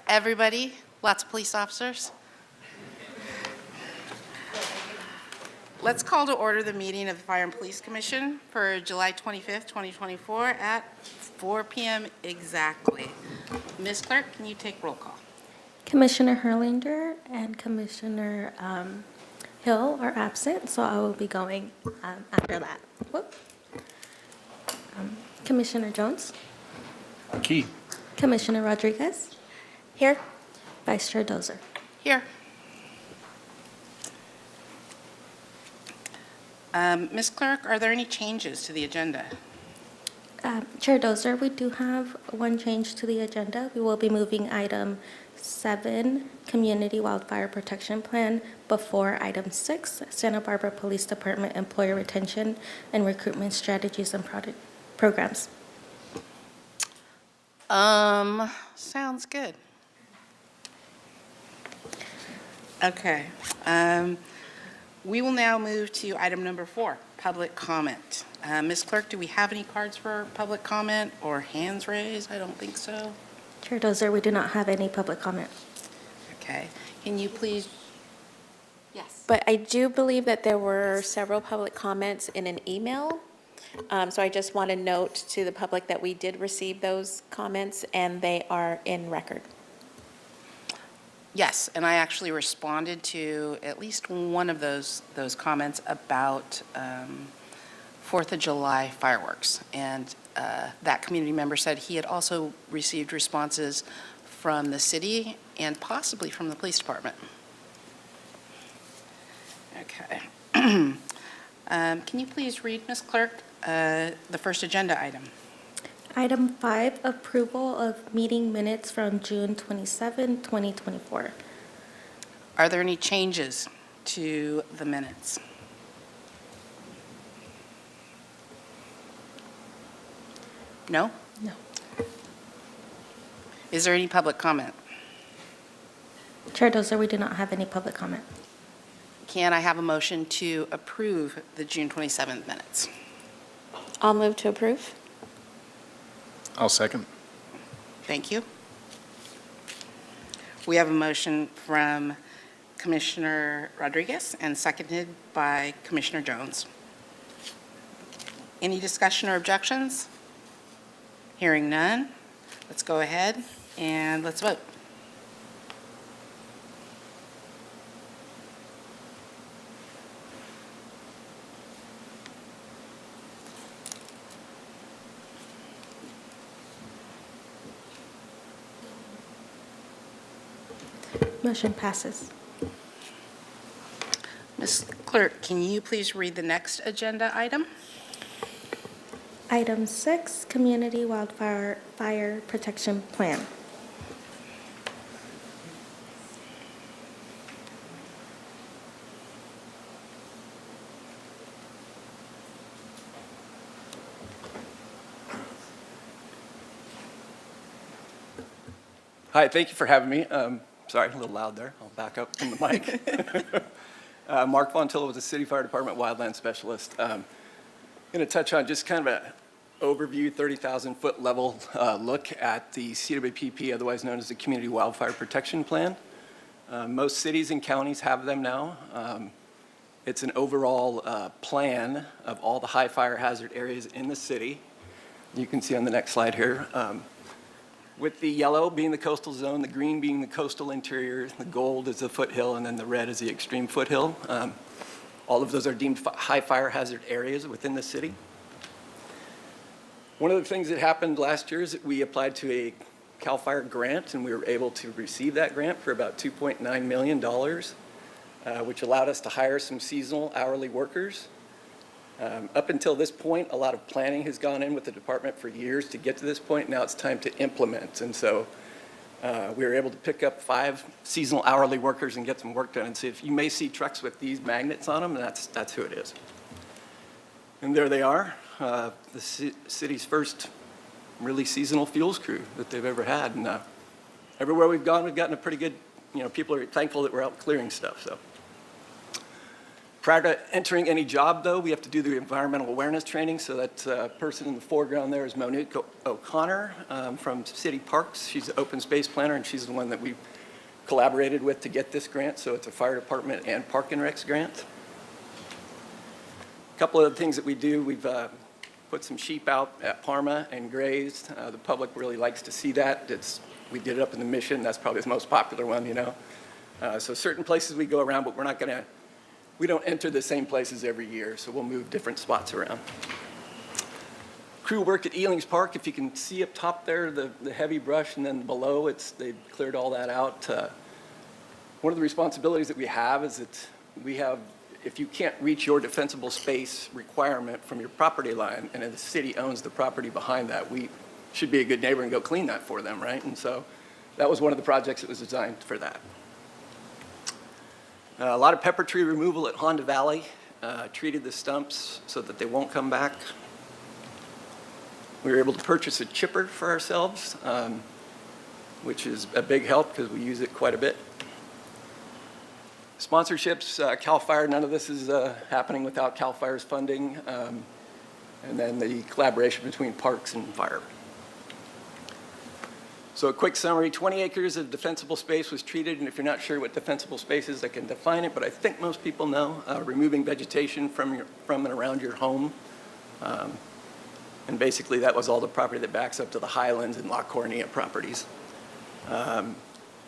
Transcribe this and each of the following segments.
everybody, lots of police officers. Let's call to order the meeting of the Fire and Police Commission for July 25th, 2024 at 4 p.m. exactly. Ms. Clerk, can you take roll call? Commissioner Herlinger and Commissioner Hill are absent, so I will be going after that. Whoop. Commissioner Jones? Key. Commissioner Rodriguez? Here. Vice Chair Dozer? Here. Ms. Clerk, are there any changes to the agenda? Chair Dozer, we do have one change to the agenda. We will be moving item 7, Community Wildfire Protection Plan, before item 6, Santa Barbara Police Department Employer Retention and Recruitment Strategies and Programs. Sounds good. Okay. We will now move to item number 4, public comment. Ms. Clerk, do we have any cards for public comment or hands raised? I don't think so. Chair Dozer, we do not have any public comment. Okay. Can you please? Yes. But I do believe that there were several public comments in an email. So I just want to note to the public that we did receive those comments and they are in record. Yes, and I actually responded to at least one of those comments about 4th of July fireworks. And that community member said he had also received responses from the city and possibly from the police department. Okay. Can you please read, Ms. Clerk, the first agenda item? Item 5, approval of meeting minutes from June 27, 2024. Are there any changes to the minutes? No? No. Is there any public comment? Chair Dozer, we do not have any public comment. Can I have a motion to approve the June 27th minutes? I'll move to approve. I'll second. Thank you. We have a motion from Commissioner Rodriguez and seconded by Commissioner Jones. Any discussion or objections? Hearing none, let's go ahead and let's vote. Motion passes. Ms. Clerk, can you please read the next agenda item? Item 6, Community Wildfire Protection Plan. Hi, thank you for having me. Sorry, a little loud there. I'll back up from the mic. Mark Fontilla with the City Fire Department Wildland Specialist. I'm going to touch on just kind of an overview, 30,000-foot level look at the CWPP, otherwise known as the Community Wildfire Protection Plan. Most cities and counties have them now. It's an overall plan of all the high fire hazard areas in the city. You can see on the next slide here. With the yellow being the coastal zone, the green being the coastal interior, the gold is the foothill, and then the red is the extreme foothill. All of those are deemed high fire hazard areas within the city. One of the things that happened last year is that we applied to a CAL FIRE grant, and we were able to receive that grant for about $2.9 million, which allowed us to hire some seasonal hourly workers. Up until this point, a lot of planning has gone in with the department for years to get to this point. Now it's time to implement. And so we were able to pick up 5 seasonal hourly workers and get some work done. And so if you may see trucks with these magnets on them, that's who it is. And there they are, the city's first really seasonal fuels crew that they've ever had. And everywhere we've gone, we've gotten a pretty good, people are thankful that we're out clearing stuff. So Prior to entering any job, though, we have to do the environmental awareness training. So that person in the foreground there is Monique O'Connor from City Parks. She's the open space planner, and she's the one that we collaborated with to get this grant. So it's a fire department and park and recs grant. A couple of the things that we do, we've put some sheep out at Parma and grazed. The public really likes to see that. We did it up in the Mission. That's probably the most popular one, you know. So certain places we go around, but we don't enter the same places every year, so we'll move different spots around. Crew work at Ealing's Park. If you can see up top there, the heavy brush, and then below, they cleared all that out. One of the responsibilities that we have is that if you can't reach your defensible space requirement from your property line, and the city owns the property behind that, we should be a good neighbor and go clean that for them, right? And so that was one of the projects that was designed for that. A lot of pepper tree removal at Honda Valley, treated the stumps so that they won't come back. We were able to purchase a chipper for ourselves, which is a big help because we use it quite a bit. Sponsorships, CAL FIRE, none of this is happening without CAL FIRE's funding, and then the collaboration between parks and fire. So a quick summary, 20 acres of defensible space was treated, and if you're not sure what defensible space is, I can define it, but I think most people know, removing vegetation from and around your home. And basically that was all the property that backs up to the Highlands and La Cornea properties.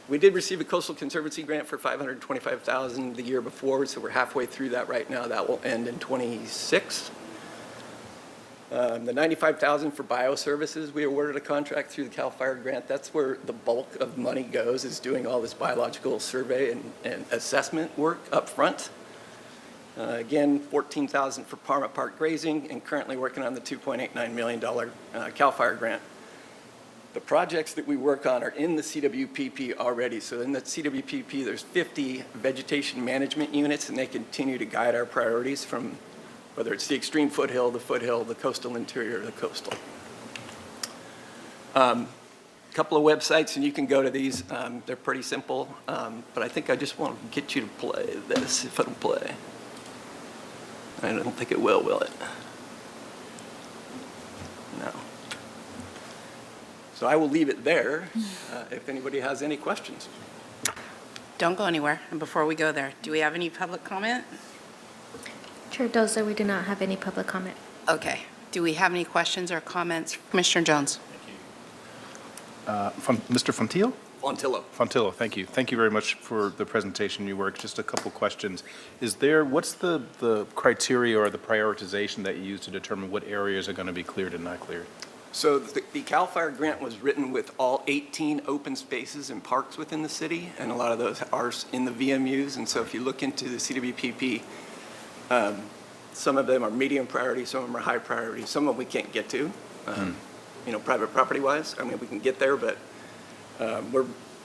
We did receive a Coastal Conservancy grant for $525,000 the year before, so we're halfway through that right now. That will end in '26. The $95,000 for bioservices, we awarded a contract through the CAL FIRE grant. That's where the bulk of money goes, is doing all this biological survey and assessment work up front. Again, $14,000 for Parma Park grazing, and currently working on the $2.89 million CAL FIRE grant. The projects that we work on are in the CWPP already. So in the CWPP, there's 50 vegetation management units, and they continue to guide our priorities from whether it's the extreme foothill, the coastal interior, the coastal. Couple of websites, and you can go to these. They're pretty simple, but I think I just want to get you to play this, if it'll play. I don't think it will it? No. So I will leave it there if anybody has any questions. Don't go anywhere. And before we go there, do we have any public comment? Chair Dozer, we do not have any public comment. Okay. Do we have any questions or comments? Commissioner Jones. Mr. Fontillo? Fontillo. Thank you. Thank you very much for the presentation, your work. Just a couple questions. What's the criteria or the prioritization that you use to determine what areas are going to be cleared and not cleared? So the CAL FIRE grant was written with all 18 open spaces and parks within the city, and a lot of those are in the VMUs. And so if you look into the CWPP, some of them are medium priority, some of them are high priority, some of them we can't get to, private property-wise. I mean, we can get there, but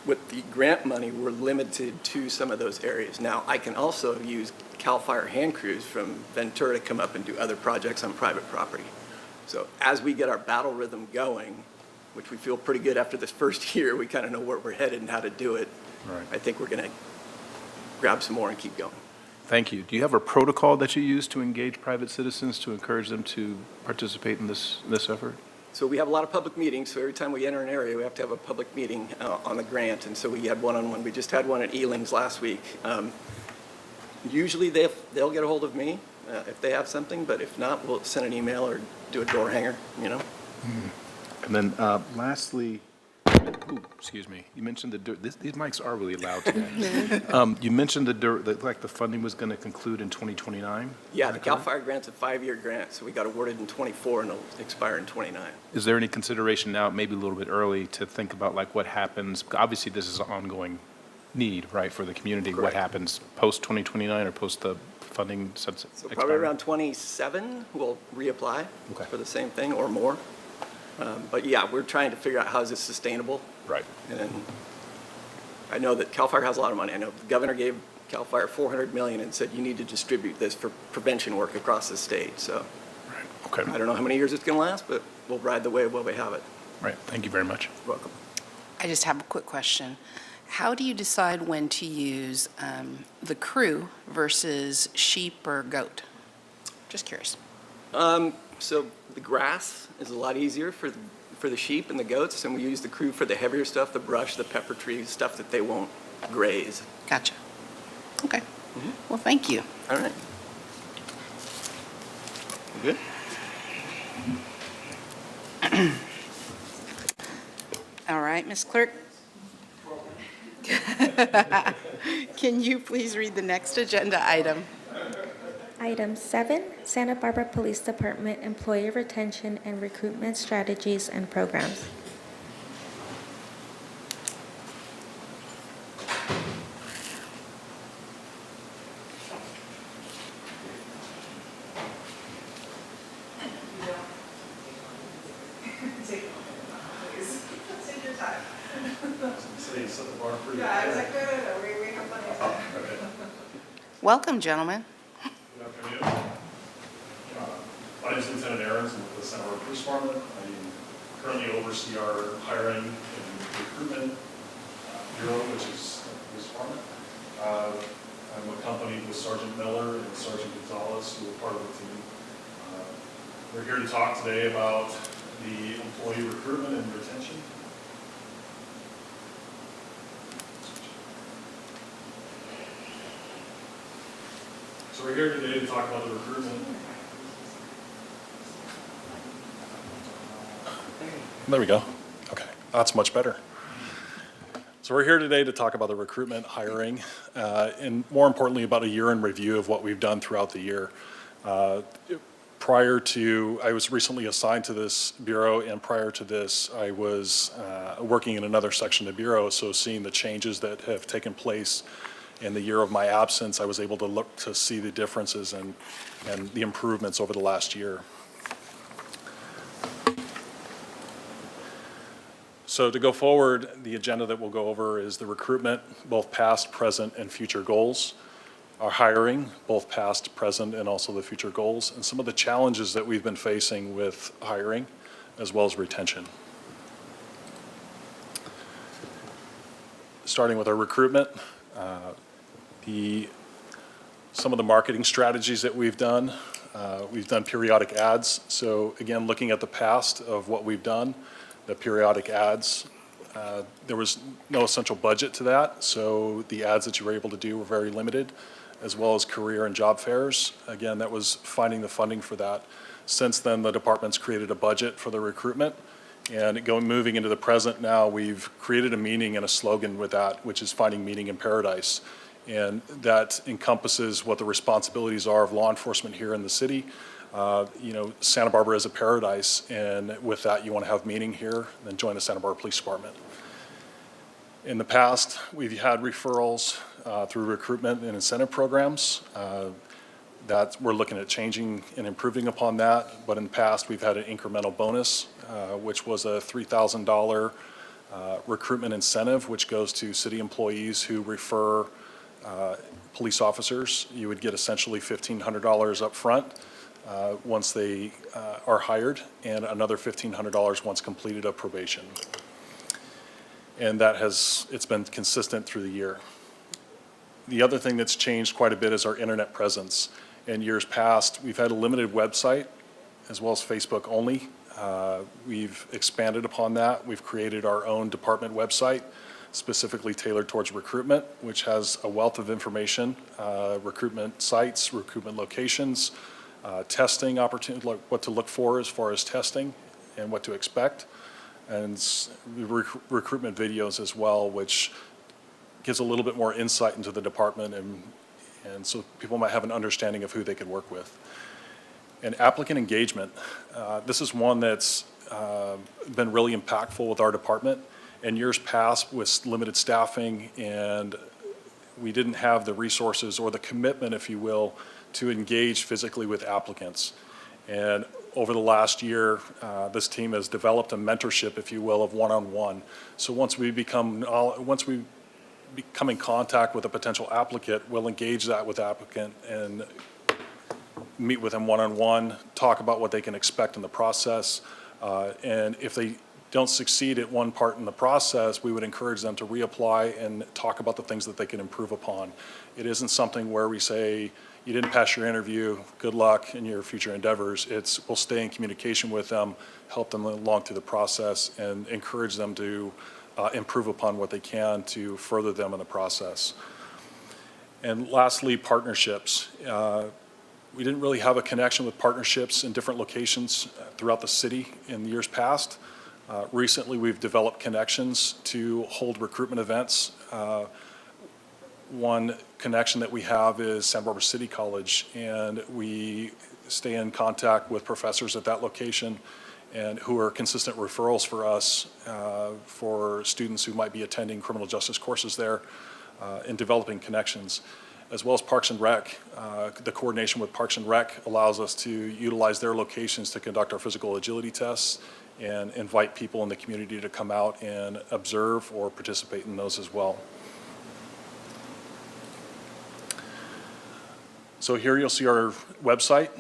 with the grant money, we're limited to some of those areas. Now, I can also use CAL FIRE hand crews from Ventura to come up and do other projects on private property. So as we get our battle rhythm going, which we feel pretty good after this first year, we kind of know where we're headed and how to do it. Right. I think we're going to grab some more and keep going. Thank you. Do you have a protocol that you use to engage private citizens to encourage them to participate in this effort? So we have a lot of public meetings, so every time we enter an area, we have to have a public meeting on the grant, and so we had one-on-one. We just had one at Ealing's last week. Usually they'll get a hold of me if they have something, but if not, we'll send an email or do a door hanger, And then lastly, excuse me, you mentioned these mics are really loud today. You mentioned the funding was going to conclude in 2029? Yeah, the CAL FIRE grant's a 5-year grant, so we got awarded in '24 and it'll expire in '29. Is there any consideration now, maybe a little bit early, to think about what happens? Obviously, this is an ongoing need, right, for the community. Correct. What happens post 2029 or post the funding sunset? So probably around 27, we'll reapply for the same thing or more. But yeah, we're trying to figure out how is this sustainable. Right. And I know that CAL FIRE has a lot of money. I know the governor gave CAL FIRE $400 million and said you need to distribute this for prevention work across the state. So Right. Okay. I don't know how many years it's going to last, but we'll ride the wave while we have it. Right. Thank you very much. You're welcome. I just have a quick question. How do you decide when to use the crew versus sheep or goat? Just curious. So the grass is a lot easier for the sheep and the goats, and we use the crew for the heavier stuff, the brush, the pepper trees, stuff that they won't graze. Gotcha. Okay. Well, thank you. All right. Good? All right, Ms. Clerk. Can you please read the next agenda item? Item 7, Santa Barbara Police Department Employee Retention and Recruitment Strategies and Programs. Welcome, gentlemen. Good afternoon. My name is Lieutenant Aarons. I'm with the Santa Barbara Police Department. I currently oversee our hiring and recruitment bureau, which is the police department. I'm accompanied with Sergeant Miller and Sergeant Gonzalez, who are part of the team. We're here to talk today about the employee recruitment and retention. So we're here today to talk about the recruitment. There we go. Okay, that's much better. So we're here today to talk about the recruitment, hiring, and more importantly about a year in review of what we've done throughout the year. Prior to, I was recently assigned to this bureau, and prior to this, I was working in another section of the bureau, so seeing the changes that have taken place in the year of my absence, I was able to look to see the differences and the improvements over the last year. So to go forward, the agenda that we'll go over is the recruitment, both past, present, and future goals, our hiring, both past, present, and also the future goals, and some of the challenges that we've been facing with hiring, as well as retention. Starting with our recruitment, some of the marketing strategies that we've done periodic ads. So again, looking at the past of what we've done, the periodic ads, there was no essential budget to that. So the ads that you were able to do were very limited, as well as career and job fairs. Again, that was finding the funding for that. Since then, the department's created a budget for the recruitment. And moving into the present now, we've created a meaning and a slogan with that, which is finding meaning in paradise. And that encompasses what the responsibilities are of law enforcement here in the city. Santa Barbara is a paradise, and with that, you want to have meaning here, then join the Santa Barbara Police Department. In the past, we've had referrals through recruitment and incentive programs. That we're looking at changing and improving upon that. But in the past, we've had an incremental bonus, which was a $3,000 recruitment incentive, which goes to city employees who refer police officers. You would get essentially $1,500 up front once they are hired, and another $1,500 once completed a probation. And it's been consistent through the year. The other thing that's changed quite a bit is our internet presence. In years past, we've had a limited website as well as Facebook only. We've expanded upon that. We've created our own department website specifically tailored towards recruitment, which has a wealth of information, recruitment sites, recruitment locations, testing opportunities, like what to look for as far as testing and what to expect, and recruitment videos as well, which gives a little bit more insight into the department, and so people might have an understanding of who they could work with. And applicant engagement, this is one that's been really impactful with our department. In years past, with limited staffing, and we didn't have the resources or the commitment, if you will, to engage physically with applicants. And over the last year, this team has developed a mentorship, if you will, of one-on-one. So once we become in contact with a potential applicant, we'll engage that with applicant and meet with them one-on-one, talk about what they can expect in the process, and if they don't succeed at one part in the process, we would encourage them to reapply and talk about the things that they can improve upon. It isn't something where we say, you didn't pass your interview, good luck in your future endeavors. We'll stay in communication with them, help them along through the process, and encourage them to improve upon what they can to further them in the process. And lastly, partnerships. We didn't really have a connection with partnerships in different locations throughout the city in the years past. Recently, we've developed connections to hold recruitment events. One connection that we have is Santa Barbara City College, and we stay in contact with professors at that location and who are consistent referrals for us for students who might be attending criminal justice courses there in developing connections, as well as Parks and Rec. The coordination with Parks and Rec allows us to utilize their locations to conduct our physical agility tests and invite people in the community to come out and observe or participate in those as well. So here you'll see our website.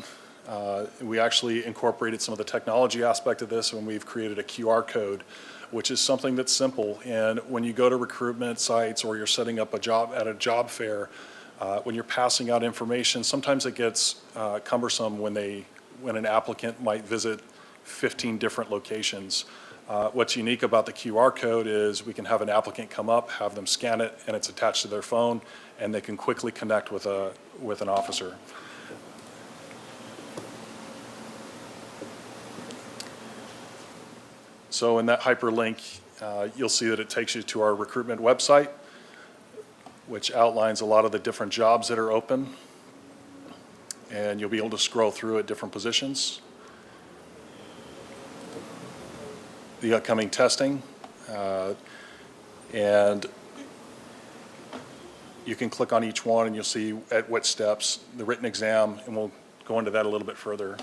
We actually incorporated some of the technology aspect of this when we've created a QR code, which is something that's simple. And when you go to recruitment sites or you're setting up a job at a job fair, when you're passing out information, sometimes it gets cumbersome when an applicant might visit 15 different locations. What's unique about the QR code is we can have an applicant come up, have them scan it, and it's attached to their phone, and they can quickly connect with an officer. So in that hyperlink, you'll see that it takes you to our recruitment website, which outlines a lot of the different jobs that are open. And you'll be able to scroll through at different positions. The upcoming testing, and you can click on each one and you'll see at what steps, the written exam, and we'll go into that a little bit further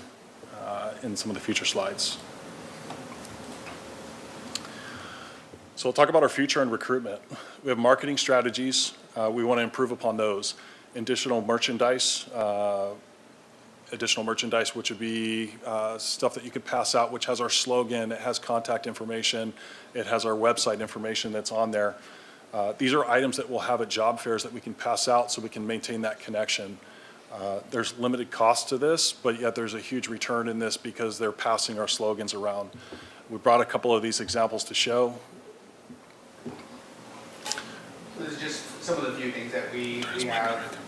in some of the future slides. So we'll talk about our future in recruitment. We have marketing strategies. We want to improve upon those. Additional merchandise, which would be stuff that you could pass out, which has our slogan, it has contact information, it has our website information that's on there. These are items that we'll have at job fairs that we can pass out so we can maintain that connection. There's limited cost to this, but yet there's a huge return in this because they're passing our slogans around. We brought a couple of these examples to show. This is just some of the few things that we have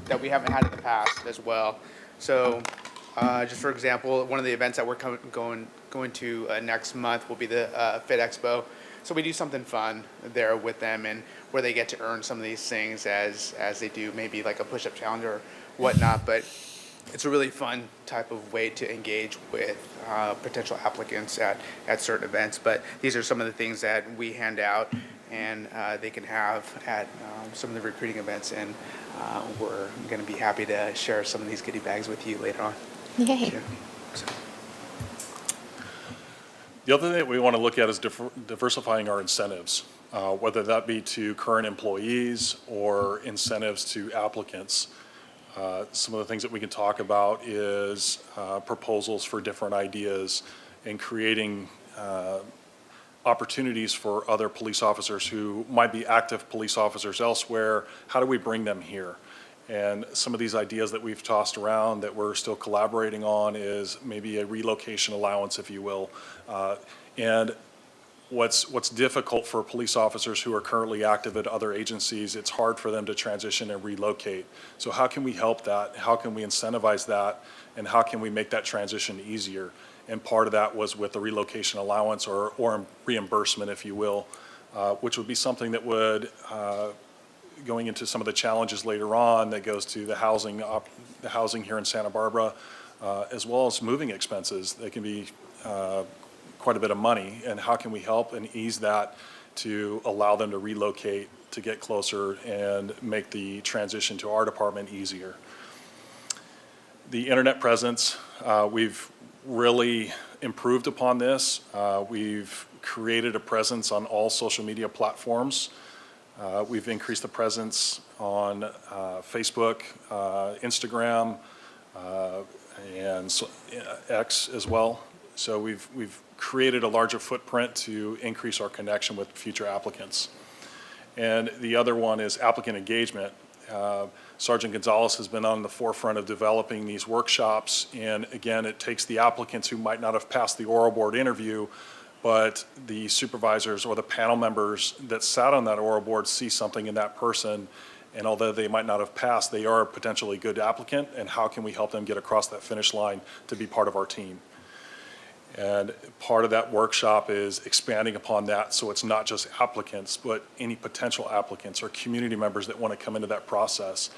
that we haven't had in the past as well. So, just for example, one of the events that we're going to next month will be the Fit Expo. So we do something fun there with them, and where they get to earn some of these things as they do maybe like a push-up challenge or whatnot. But it's a really fun type of way to engage with potential applicants at certain events. But these are some of the things that we hand out, and they can have at some of the recruiting events, and we're going to be happy to share some of these goodie bags with you later on. Yay. Yeah. So. The other thing that we want to look at is diversifying our incentives, whether that be to current employees or incentives to applicants. Some of the things that we can talk about is proposals for different ideas and creating opportunities for other police officers who might be active police officers elsewhere. How do we bring them here? And some of these ideas that we've tossed around that we're still collaborating on is maybe a relocation allowance, if you will. And what's difficult for police officers who are currently active at other agencies, it's hard for them to transition and relocate. So how can we help that? How can we incentivize that? And how can we make that transition easier? And part of that was with the relocation allowance or reimbursement, if you will, which would be something that would, going into some of the challenges later on, that goes to the housing here in Santa Barbara, as well as moving expenses. They can be quite a bit of money, and how can we help and ease that to allow them to relocate, to get closer and make the transition to our department easier. The internet presence, we've really improved upon this. We've created a presence on all social media platforms. We've increased the presence on Facebook, Instagram, and X as well. So we've created a larger footprint to increase our connection with future applicants. And the other one is applicant engagement. Sergeant Gonzalez has been on the forefront of developing these workshops, and again, it takes the applicants who might not have passed the oral board interview, but the supervisors or the panel members that sat on that oral board see something in that person, and although they might not have passed, they are a potentially good applicant, and how can we help them get across that finish line to be part of our team? And part of that workshop is expanding upon that, so it's not just applicants, but any potential applicants or community members that want to come into that process.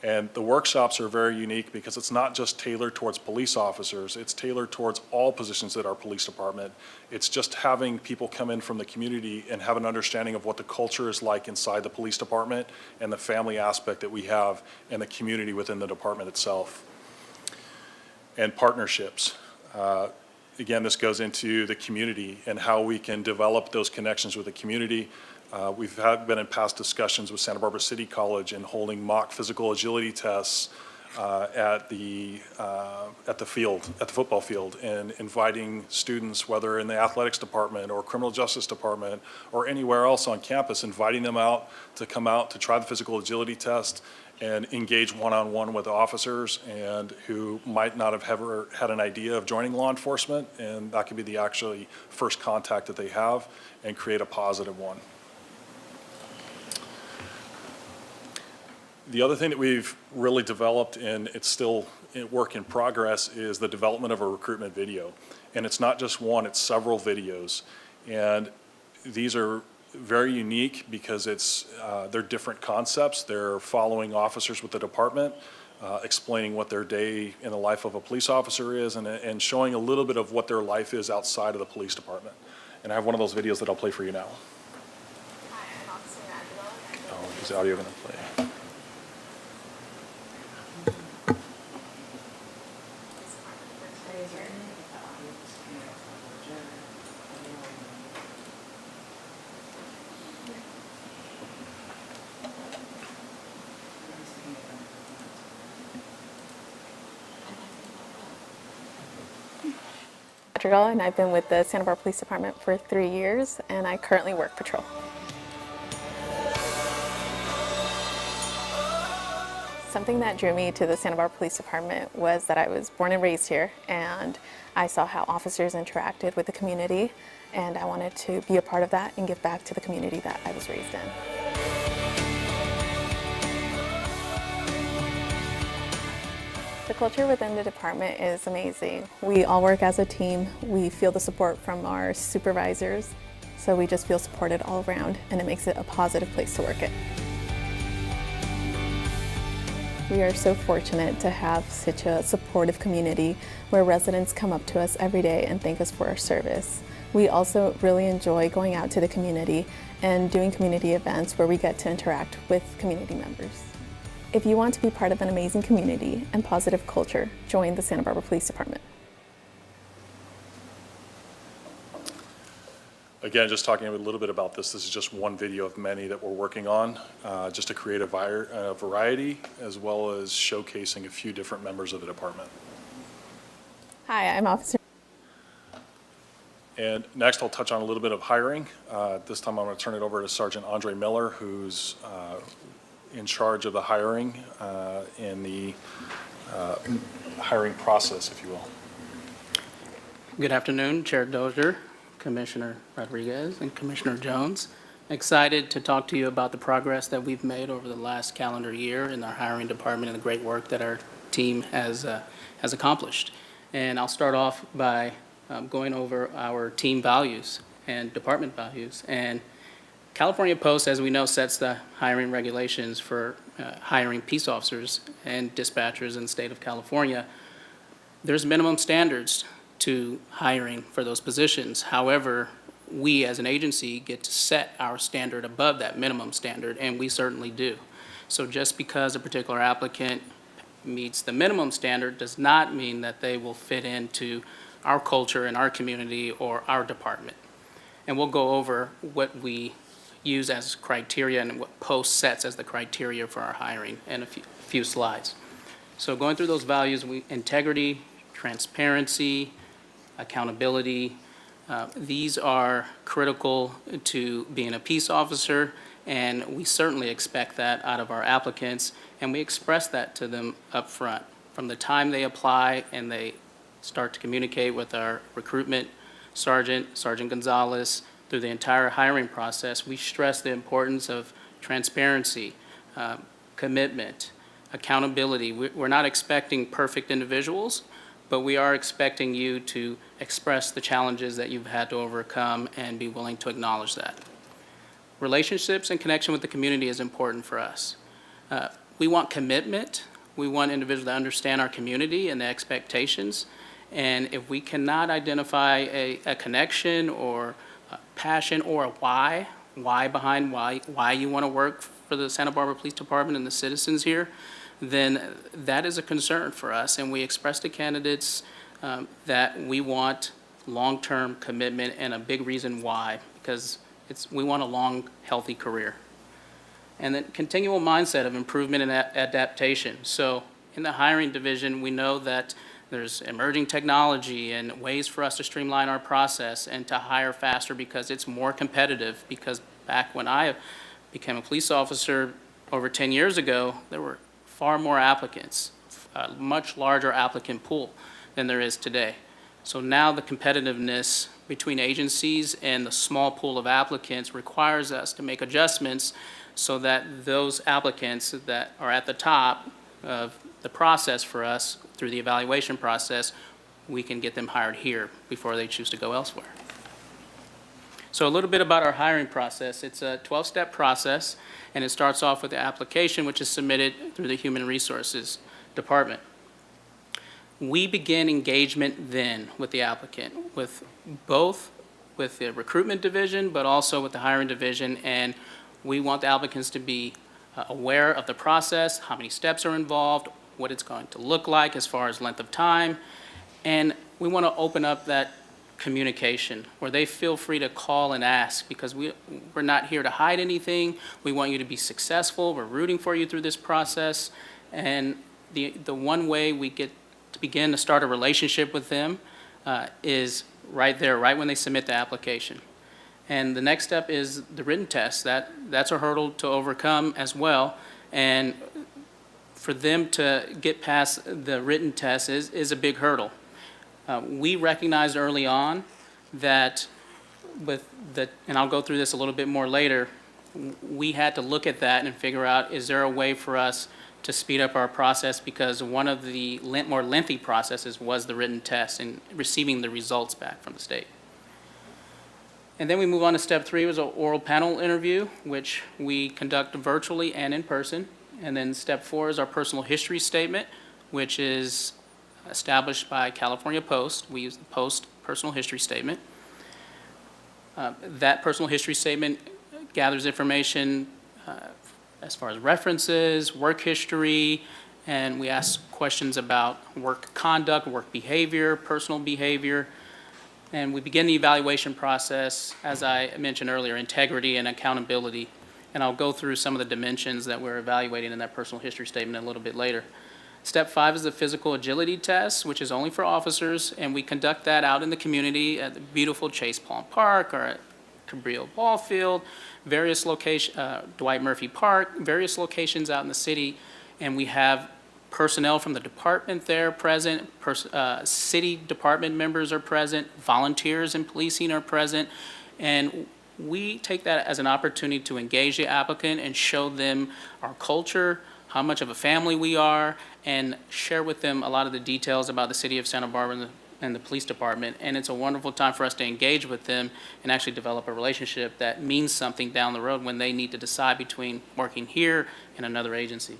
And the workshops are very unique because it's not just tailored towards police officers, it's tailored towards all positions at our police department. It's just having people come in from the community and have an understanding of what the culture is like inside the police department and the family aspect that we have and the community within the department itself. And partnerships. Again, this goes into the community and how we can develop those connections with the community. We've been in past discussions with Santa Barbara City College and holding mock physical agility tests at the football field, and inviting students, whether in the athletics department or criminal justice department or anywhere else on campus, inviting them out to come out to try the physical agility test and engage one-on-one with officers and who might not have ever had an idea of joining law enforcement, and that could be the actually first contact that they have, and create a positive one. The other thing that we've really developed, and it's still a work in progress, is the development of a recruitment video. And it's not just one, it's several videos. And these are very unique because they're different concepts. They're following officers with the department, explaining what their day in the life of a police officer is, and showing a little bit of what their life is outside of the police department. And I have one of those videos that I'll play for you now. Hi, I'm Officer Angela. Oh, is the audio going to play? And I've been with the Santa Barbara Police Department for 3 years, and I currently work patrol. Something that drew me to the Santa Barbara Police Department was that I was born and raised here, and I saw how officers interacted with the community, and I wanted to be a part of that and give back to the community that I was raised in. The culture within the department is amazing. We all work as a team. We feel the support from our supervisors, so we just feel supported all around, and it makes it a positive place to work at. We are so fortunate to have such a supportive community where residents come up to us every day and thank us for our service. We also really enjoy going out to the community and doing community events where we get to interact with community members. If you want to be part of an amazing community and positive culture, join the Santa Barbara Police Department. Again, just talking a little bit about this is just one video of many that we're working on, just to create a variety, as well as showcasing a few different members of the department. Hi, I'm Officer. And next, I'll touch on a little bit of hiring. This time, I'm going to turn it over to Sergeant Andre Miller, who's in charge of the hiring in the hiring process, if you will. Good afternoon, Chair Dozier, Commissioner Rodriguez, and Commissioner Jones. Excited to talk to you about the progress that we've made over the last calendar year in our hiring department and the great work that our team has accomplished. And I'll start off by going over our team values and department values. And California Post, as we know, sets the hiring regulations for hiring peace officers and dispatchers in the state of California. There's minimum standards to hiring for those positions. However, we as an agency get to set our standard above that minimum standard, and we certainly do. So just because a particular applicant meets the minimum standard does not mean that they will fit into our culture and our community or our department. And we'll go over what we use as criteria and what Post sets as the criteria for our hiring in a few slides. So going through those values, integrity, transparency, accountability. These are critical to being a peace officer, and we certainly expect that out of our applicants, and we express that to them up front. From the time they apply and they start to communicate with our recruitment sergeant, Sergeant Gonzalez, through the entire hiring process, we stress the importance of transparency, commitment, accountability. We're not expecting perfect individuals, but we are expecting you to express the challenges that you've had to overcome and be willing to acknowledge that. Relationships and connection with the community is important for us. We want commitment. We want individuals to understand our community and the expectations. And if we cannot identify a connection or a passion or a why behind why you want to work for the Santa Barbara Police Department and the citizens here, then that is a concern for us. And we express to candidates that we want long-term commitment, and a big reason why, because we want a long, healthy career. And then continual mindset of improvement and adaptation. So in the hiring division, we know that there's emerging technology and ways for us to streamline our process and to hire faster because it's more competitive. Because back when I became a police officer over 10 years ago, there were far more applicants, a much larger applicant pool than there is today. So now the competitiveness between agencies and the small pool of applicants requires us to make adjustments so that those applicants that are at the top of the process for us through the evaluation process, we can get them hired here before they choose to go elsewhere. So a little bit about our hiring process. It's a 12-step process, and it starts off with the application, which is submitted through the Human Resources Department. We begin engagement then with the applicant, with the recruitment division, but also with the hiring division, and we want the applicants to be aware of the process, how many steps are involved, what it's going to look like as far as length of time, and we want to open up that communication where they feel free to call and ask, because we're not here to hide anything. We want you to be successful. We're rooting for you through this process, and the one way we get to begin to start a relationship with them is right there, right when they submit the application. And the next step is the written test. That's a hurdle to overcome as well. And for them to get past the written test is a big hurdle. We recognized early on that and I'll go through this a little bit more later, we had to look at that and figure out, is there a way for us to speed up our process, because one of the more lengthy processes was the written test and receiving the results back from the state. And then we move on to step 3, was an oral panel interview, which we conduct virtually and in person. And then step 4 is our personal history statement, which is established by California Post. We use the Post personal history statement. That personal history statement gathers information as far as references, work history, and we ask questions about work conduct, work behavior, personal behavior. And we begin the evaluation process, as I mentioned earlier, integrity and accountability. And I'll go through some of the dimensions that we're evaluating in that personal history statement a little bit later. Step 5 is the physical agility test, which is only for officers, and we conduct that out in the community at the beautiful Chase Palm Park or at Cabrillo Ball Field, various locations, Dwight Murphy Park, various locations out in the city, and we have personnel from the department there present, city department members are present, volunteers in policing are present, and we take that as an opportunity to engage the applicant and show them our culture, how much of a family we are, and share with them a lot of the details about the city of Santa Barbara and the police department. And it's a wonderful time for us to engage with them and actually develop a relationship that means something down the road when they need to decide between working here and another agency.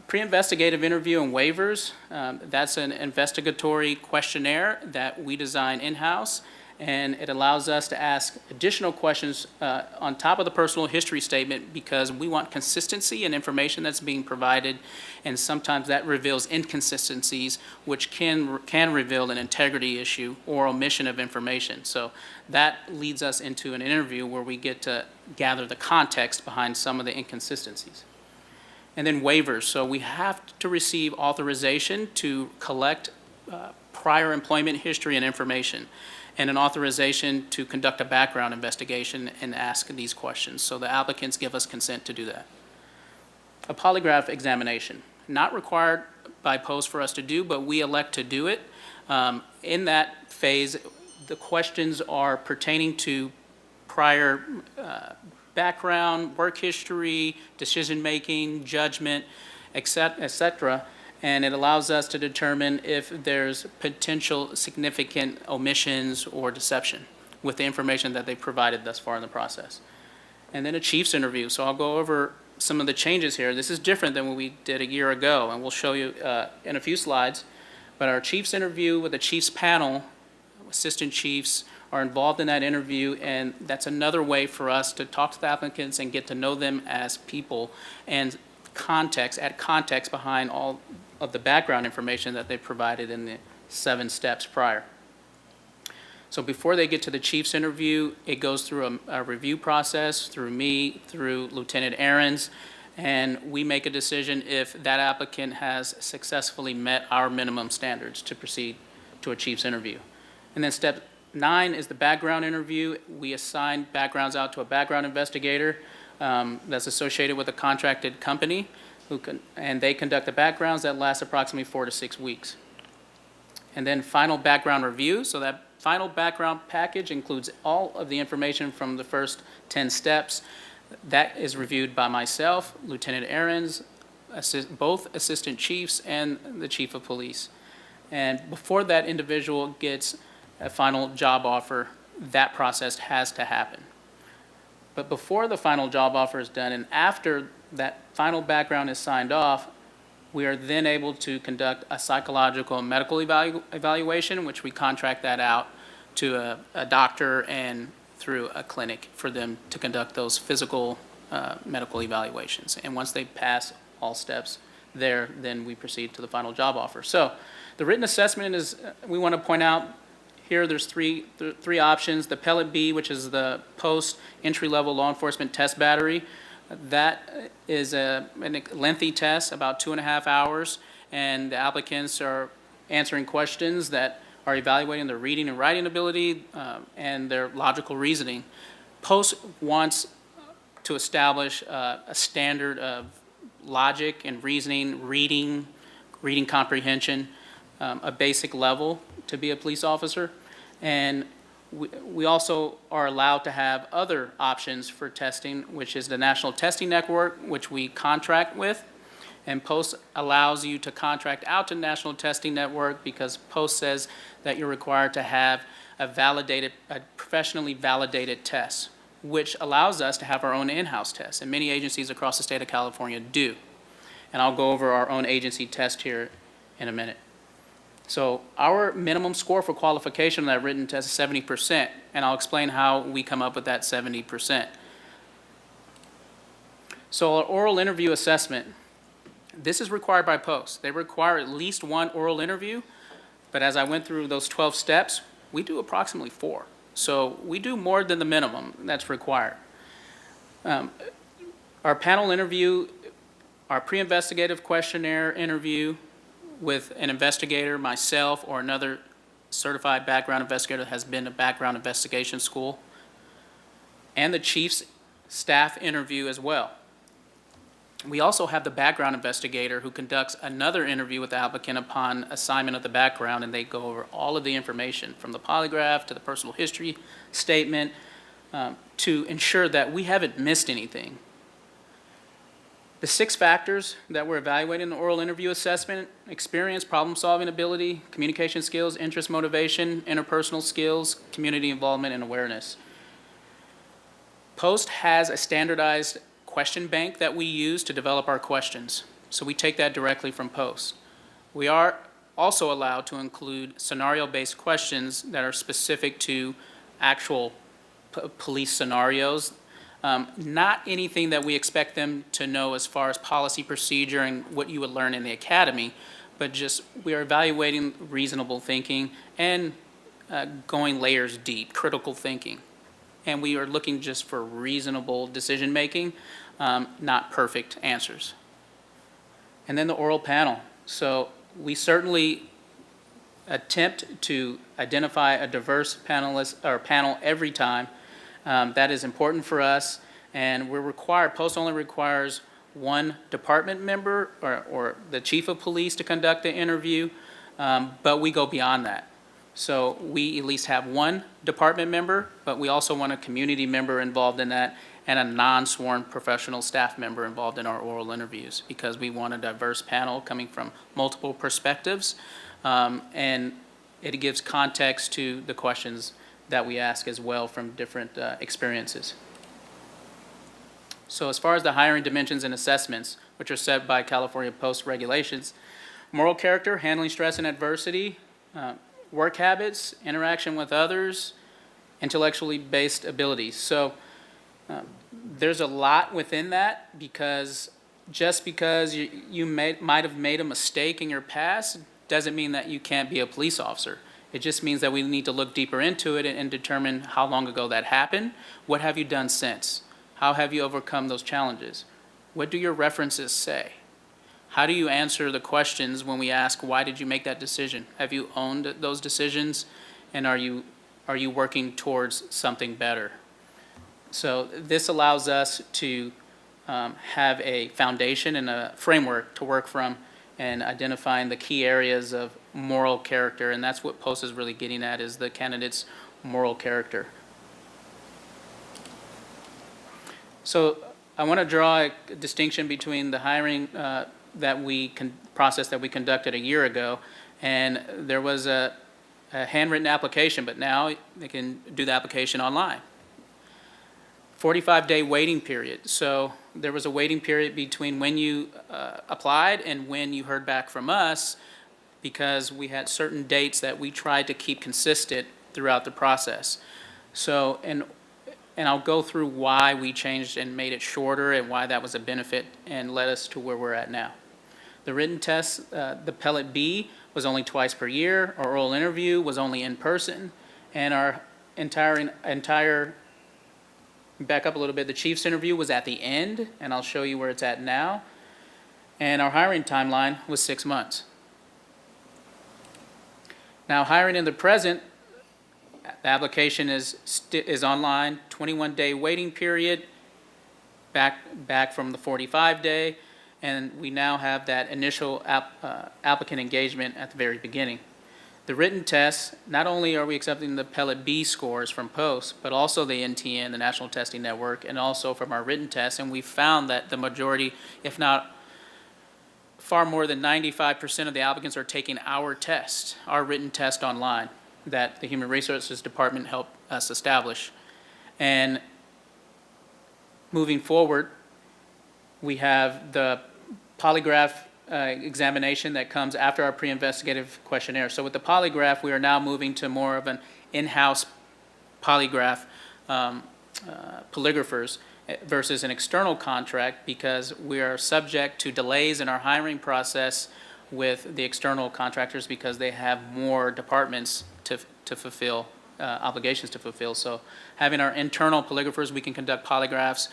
Pre-investigative interview and waivers, that's an investigatory questionnaire that we design in-house, and it allows us to ask additional questions on top of the personal history statement, because we want consistency in information that's being provided, and sometimes that reveals inconsistencies, which can reveal an integrity issue or omission of information. So that leads us into an interview where we get to gather the context behind some of the inconsistencies. And then waivers. So we have to receive authorization to collect prior employment history and information, and an authorization to conduct a background investigation and ask these questions. So the applicants give us consent to do that. A polygraph examination, not required by post for us to do, but we elect to do it. In that phase, the questions are pertaining to prior background, work history, decision-making, judgment, et cetera, and it allows us to determine if there's potential significant omissions or deception with the information that they provided thus far in the process. And then a chief's interview. So I'll go over some of the changes here. This is different than what we did a year ago, and we'll show you in a few slides. But our chief's interview with the chief's panel, assistant chiefs are involved in that interview, and that's another way for us to talk to the applicants and get to know them as people and add context behind all of the background information that they provided in the 7 steps prior. So before they get to the chief's interview, it goes through a review process, through me, through Lieutenant Ahrens, and we make a decision if that applicant has successfully met our minimum standards to proceed to a chief's interview. And then step 9 is the background interview. We assign backgrounds out to a background investigator that's associated with a contracted company, and they conduct the backgrounds that last approximately 4 to 6 weeks. And then final background review. So that final background package includes all of the information from the first 10 steps. That is reviewed by myself, Lieutenant Ahrens, both assistant chiefs, and the chief of police. And before that individual gets a final job offer, that process has to happen. But before the final job offer is done and after that final background is signed off, we are then able to conduct a psychological and medical evaluation, which we contract that out to a doctor and through a clinic for them to conduct those physical medical evaluations. And once they pass all steps there, then we proceed to the final job offer. So the written assessment is, we want to point out here, there's three options. The Pellet B, which is the post entry-level law enforcement test battery. That is a lengthy test, about 2.5 hours, and the applicants are answering questions that are evaluating their reading and writing ability and their logical reasoning. Post wants to establish a standard of logic and reasoning, reading comprehension, a basic level to be a police officer. And we also are allowed to have other options for testing, which is the National Testing Network, which we contract with. And POST allows you to contract out to National Testing Network because POST says that you're required to have a professionally validated test, which allows us to have our own in-house tests. And many agencies across the state of California do. And I'll go over our own agency test here in a minute. So our minimum score for qualification on that written test is 70%, and I'll explain how we come up with that 70%. So our oral interview assessment, this is required by POST. They require at least 1 oral interview, but as I went through those 12 steps, we do approximately 4. So we do more than the minimum that's required. Our panel interview, our pre-investigative questionnaire interview, with an investigator, myself, or another certified background investigator that has been to background investigation school, and the chief's staff interview as well. We also have the background investigator who conducts another interview with the applicant upon assignment of the background, and they go over all of the information from the polygraph to the personal history statement to ensure that we haven't missed anything. The 6 factors that we're evaluating in the oral interview assessment: experience, problem-solving ability, communication skills, interest, motivation, interpersonal skills, community involvement, and awareness. POST has a standardized question bank that we use to develop our questions. So we take that directly from POST. We are also allowed to include scenario-based questions that are specific to actual police scenarios. Not anything that we expect them to know as far as policy procedure and what you would learn in the academy, but just we are evaluating reasonable thinking and going layers deep, critical thinking. And we are looking just for reasonable decision-making, not perfect answers. And then the oral panel. So we certainly attempt to identify a diverse panelist, or panel every time. That is important for us, and we're required, post only requires one department member or the chief of police to conduct the interview, but we go beyond that. So we at least have one department member, but we also want a community member involved in that and a non-sworn professional staff member involved in our oral interviews, because we want a diverse panel coming from multiple perspectives, and it gives context to the questions that we ask as well from different experiences. So as far as the hiring dimensions and assessments, which are set by California Post regulations, moral character, handling stress and adversity, work habits, interaction with others, intellectually based abilities. So there's a lot within that, because just because you might have made a mistake in your past doesn't mean that you can't be a police officer. It just means that we need to look deeper into it and determine how long ago that happened. What have you done since? How have you overcome those challenges? What do your references say? How do you answer the questions when we ask, why did you make that decision? Have you owned those decisions? And are you working towards something better? So this allows us to have a foundation and a framework to work from and identifying the key areas of moral character. And that's what POST is really getting at, is the candidate's moral character. So I want to draw a distinction between the hiring process that we conducted a year ago, and there was a handwritten application, but now they can do the application online. 45-day waiting period. So there was a waiting period between when you applied and when you heard back from us, because we had certain dates that we tried to keep consistent throughout the process. So, and I'll go through why we changed and made it shorter and why that was a benefit and led us to where we're at now. The written test, the Pellet B was only twice per year. Our oral interview was only in person. And our entire, back up a little bit, the chief's interview was at the end, and I'll show you where it's at now. And our hiring timeline was 6 months. Now, hiring in the present, the application is online, 21-day waiting period, back from the 45-day, and we now have that initial applicant engagement at the very beginning. The written test, not only are we accepting the Pellet B scores from POST, but also the NTN, the National Testing Network, and also from our written test, and we found that the majority, if not far more than 95% of the applicants are taking our test, our written test online, that the Human Resources Department helped us establish. And moving forward, we have the polygraph examination that comes after our pre-investigative questionnaire. So with the polygraph, we are now moving to more of an in-house polygraph, polygraphers, versus an external contract, because we are subject to delays in our hiring process with the external contractors because they have more departments to fulfill, obligations to fulfill. So having our internal polygraphers, we can conduct polygraphs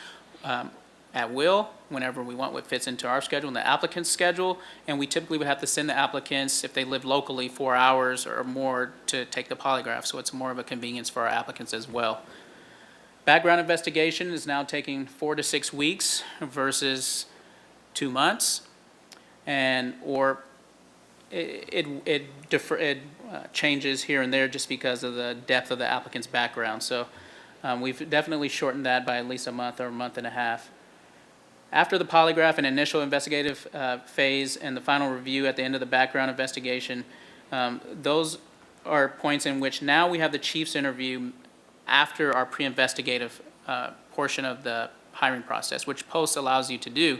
at will, whenever we want, what fits into our schedule and the applicant's schedule, and we typically would have to send the applicants, if they live locally, 4 hours or more to take the polygraph, so it's more of a convenience for our applicants as well. Background investigation is now taking 4 to 6 weeks versus 2 months, and or it changes here and there just because of the depth of the applicant's background. So we've definitely shortened that by at least a month or a month and a half. After the polygraph and initial investigative phase and the final review at the end of the background investigation, those are points in which now we have the chief's interview after our pre-investigative portion of the hiring process, which POST allows you to do.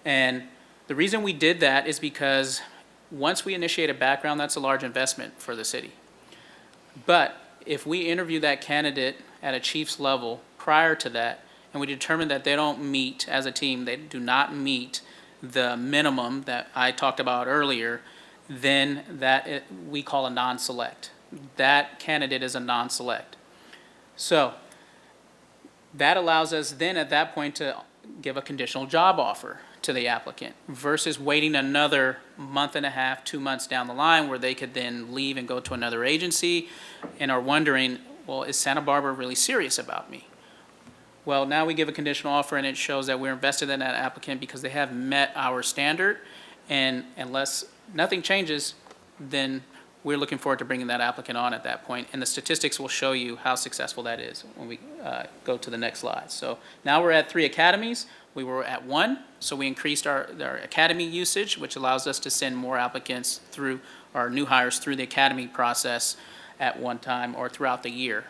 And the reason we did that is because once we initiate a background, that's a large investment for the city. But if we interview that candidate at a chief's level prior to that, and we determine that they don't meet, as a team, they do not meet the minimum that I talked about earlier, then we call a non-select. That candidate is a non-select. So that allows us then at that point to give a conditional job offer to the applicant versus waiting another month and a half, 2 months down the line where they could then leave and go to another agency and are wondering, well, is Santa Barbara really serious about me? Well, now we give a conditional offer and it shows that we're invested in that applicant because they have met our standard. And unless nothing changes, then we're looking forward to bringing that applicant on at that point. And the statistics will show you how successful that is when we go to the next slide. So now we're at 3 academies. We were at 1, so we increased our academy usage, which allows us to send more applicants through, our new hires through the academy process at one time or throughout the year.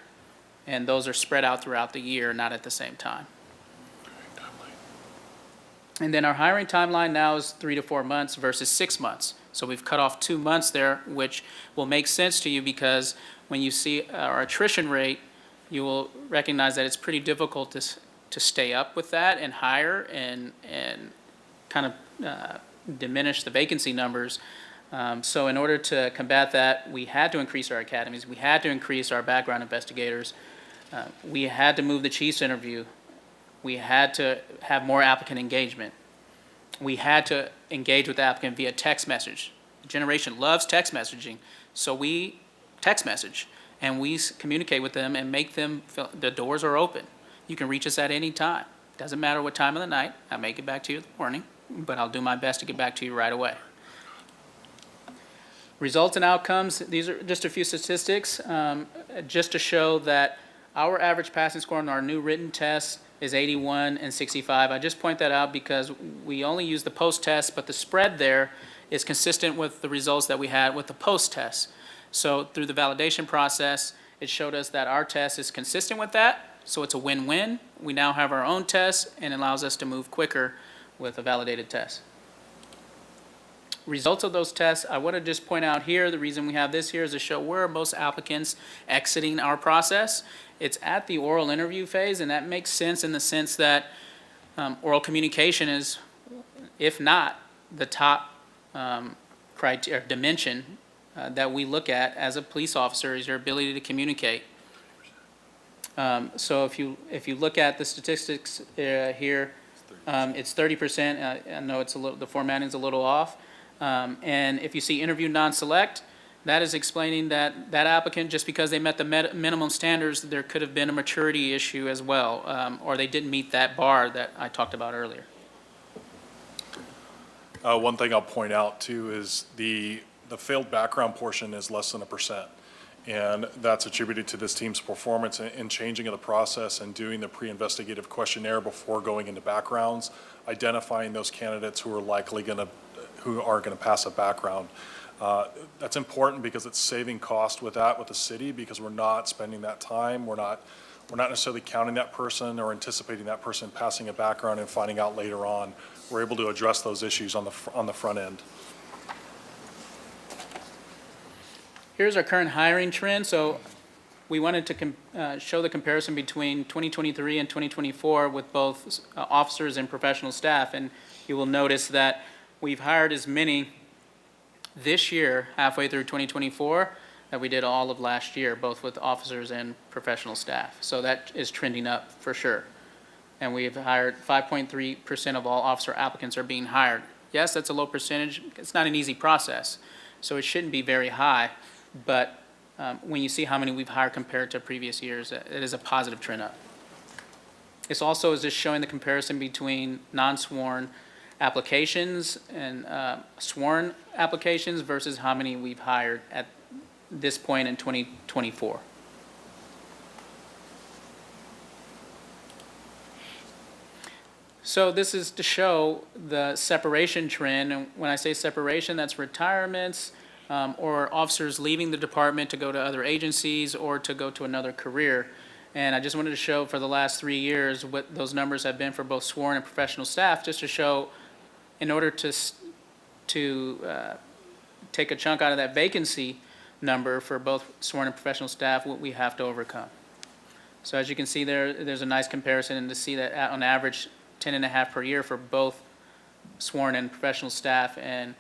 And those are spread out throughout the year, not at the same time. And then our hiring timeline now is 3 to 4 months versus 6 months. So we've cut off 2 months there, which will make sense to you because when you see our attrition rate, you will recognize that it's pretty difficult to stay up with that and hire and kind of diminish the vacancy numbers. So in order to combat that, we had to increase our academies. We had to increase our background investigators. We had to move the chief's interview. We had to have more applicant engagement. We had to engage with the applicant via text message. The generation loves text messaging, so we text message and we communicate with them and make them feel the doors are open. You can reach us at any time. Doesn't matter what time of the night. I may get back to you in the morning, but I'll do my best to get back to you right away. Results and outcomes, these are just a few statistics, just to show that our average passing score on our new written test is 81 and 65. I just point that out because we only use the post-test, but the spread there is consistent with the results that we had with the post-test. So through the validation process, it showed us that our test is consistent with that, so it's a win-win. We now have our own test and it allows us to move quicker with a validated test. Results of those tests, I want to just point out here, the reason we have this here is to show where are most applicants exiting our process. It's at the oral interview phase, and that makes sense in the sense that oral communication is, if not the top criteria, dimension that we look at as a police officer is your ability to communicate. So if you look at the statistics here, it's 30%. I know it's the formatting's a little off. And if you see interview non-select, that is explaining that that applicant, just because they met the minimum standards, there could have been a maturity issue as well, or they didn't meet that bar that I talked about earlier. One thing I'll point out too is the failed background portion is less than 1%. And that's attributed to this team's performance in changing of the process and doing the pre-investigative questionnaire before going into backgrounds, identifying those candidates who are going to pass a background. That's important because it's saving cost with the city, because we're not spending that time. We're not necessarily counting that person or anticipating that person passing a background and finding out later on. We're able to address those issues on the front end. Here's our current hiring trend. So we wanted to show the comparison between 2023 and 2024 with both officers and professional staff. And you will notice that we've hired as many this year, halfway through 2024, that we did all of last year, both with officers and professional staff. So that is trending up for sure. And we've hired 5.3% of all officer applicants are being hired. Yes, that's a low percentage. It's not an easy process, so it shouldn't be very high. But when you see how many we've hired compared to previous years, it is a positive trend up. This also is just showing the comparison between non-sworn applications and sworn applications versus how many we've hired at this point in 2024. So this is to show the separation trend, and when I say separation, that's retirements or officers leaving the department to go to other agencies or to go to another career. And I just wanted to show for the last 3 years what those numbers have been for both sworn and professional staff, just to show in order to take a chunk out of that vacancy number for both sworn and professional staff, what we have to overcome. So as you can see there's a nice comparison, and to see that on average 10.5 per year for both sworn and professional staff, and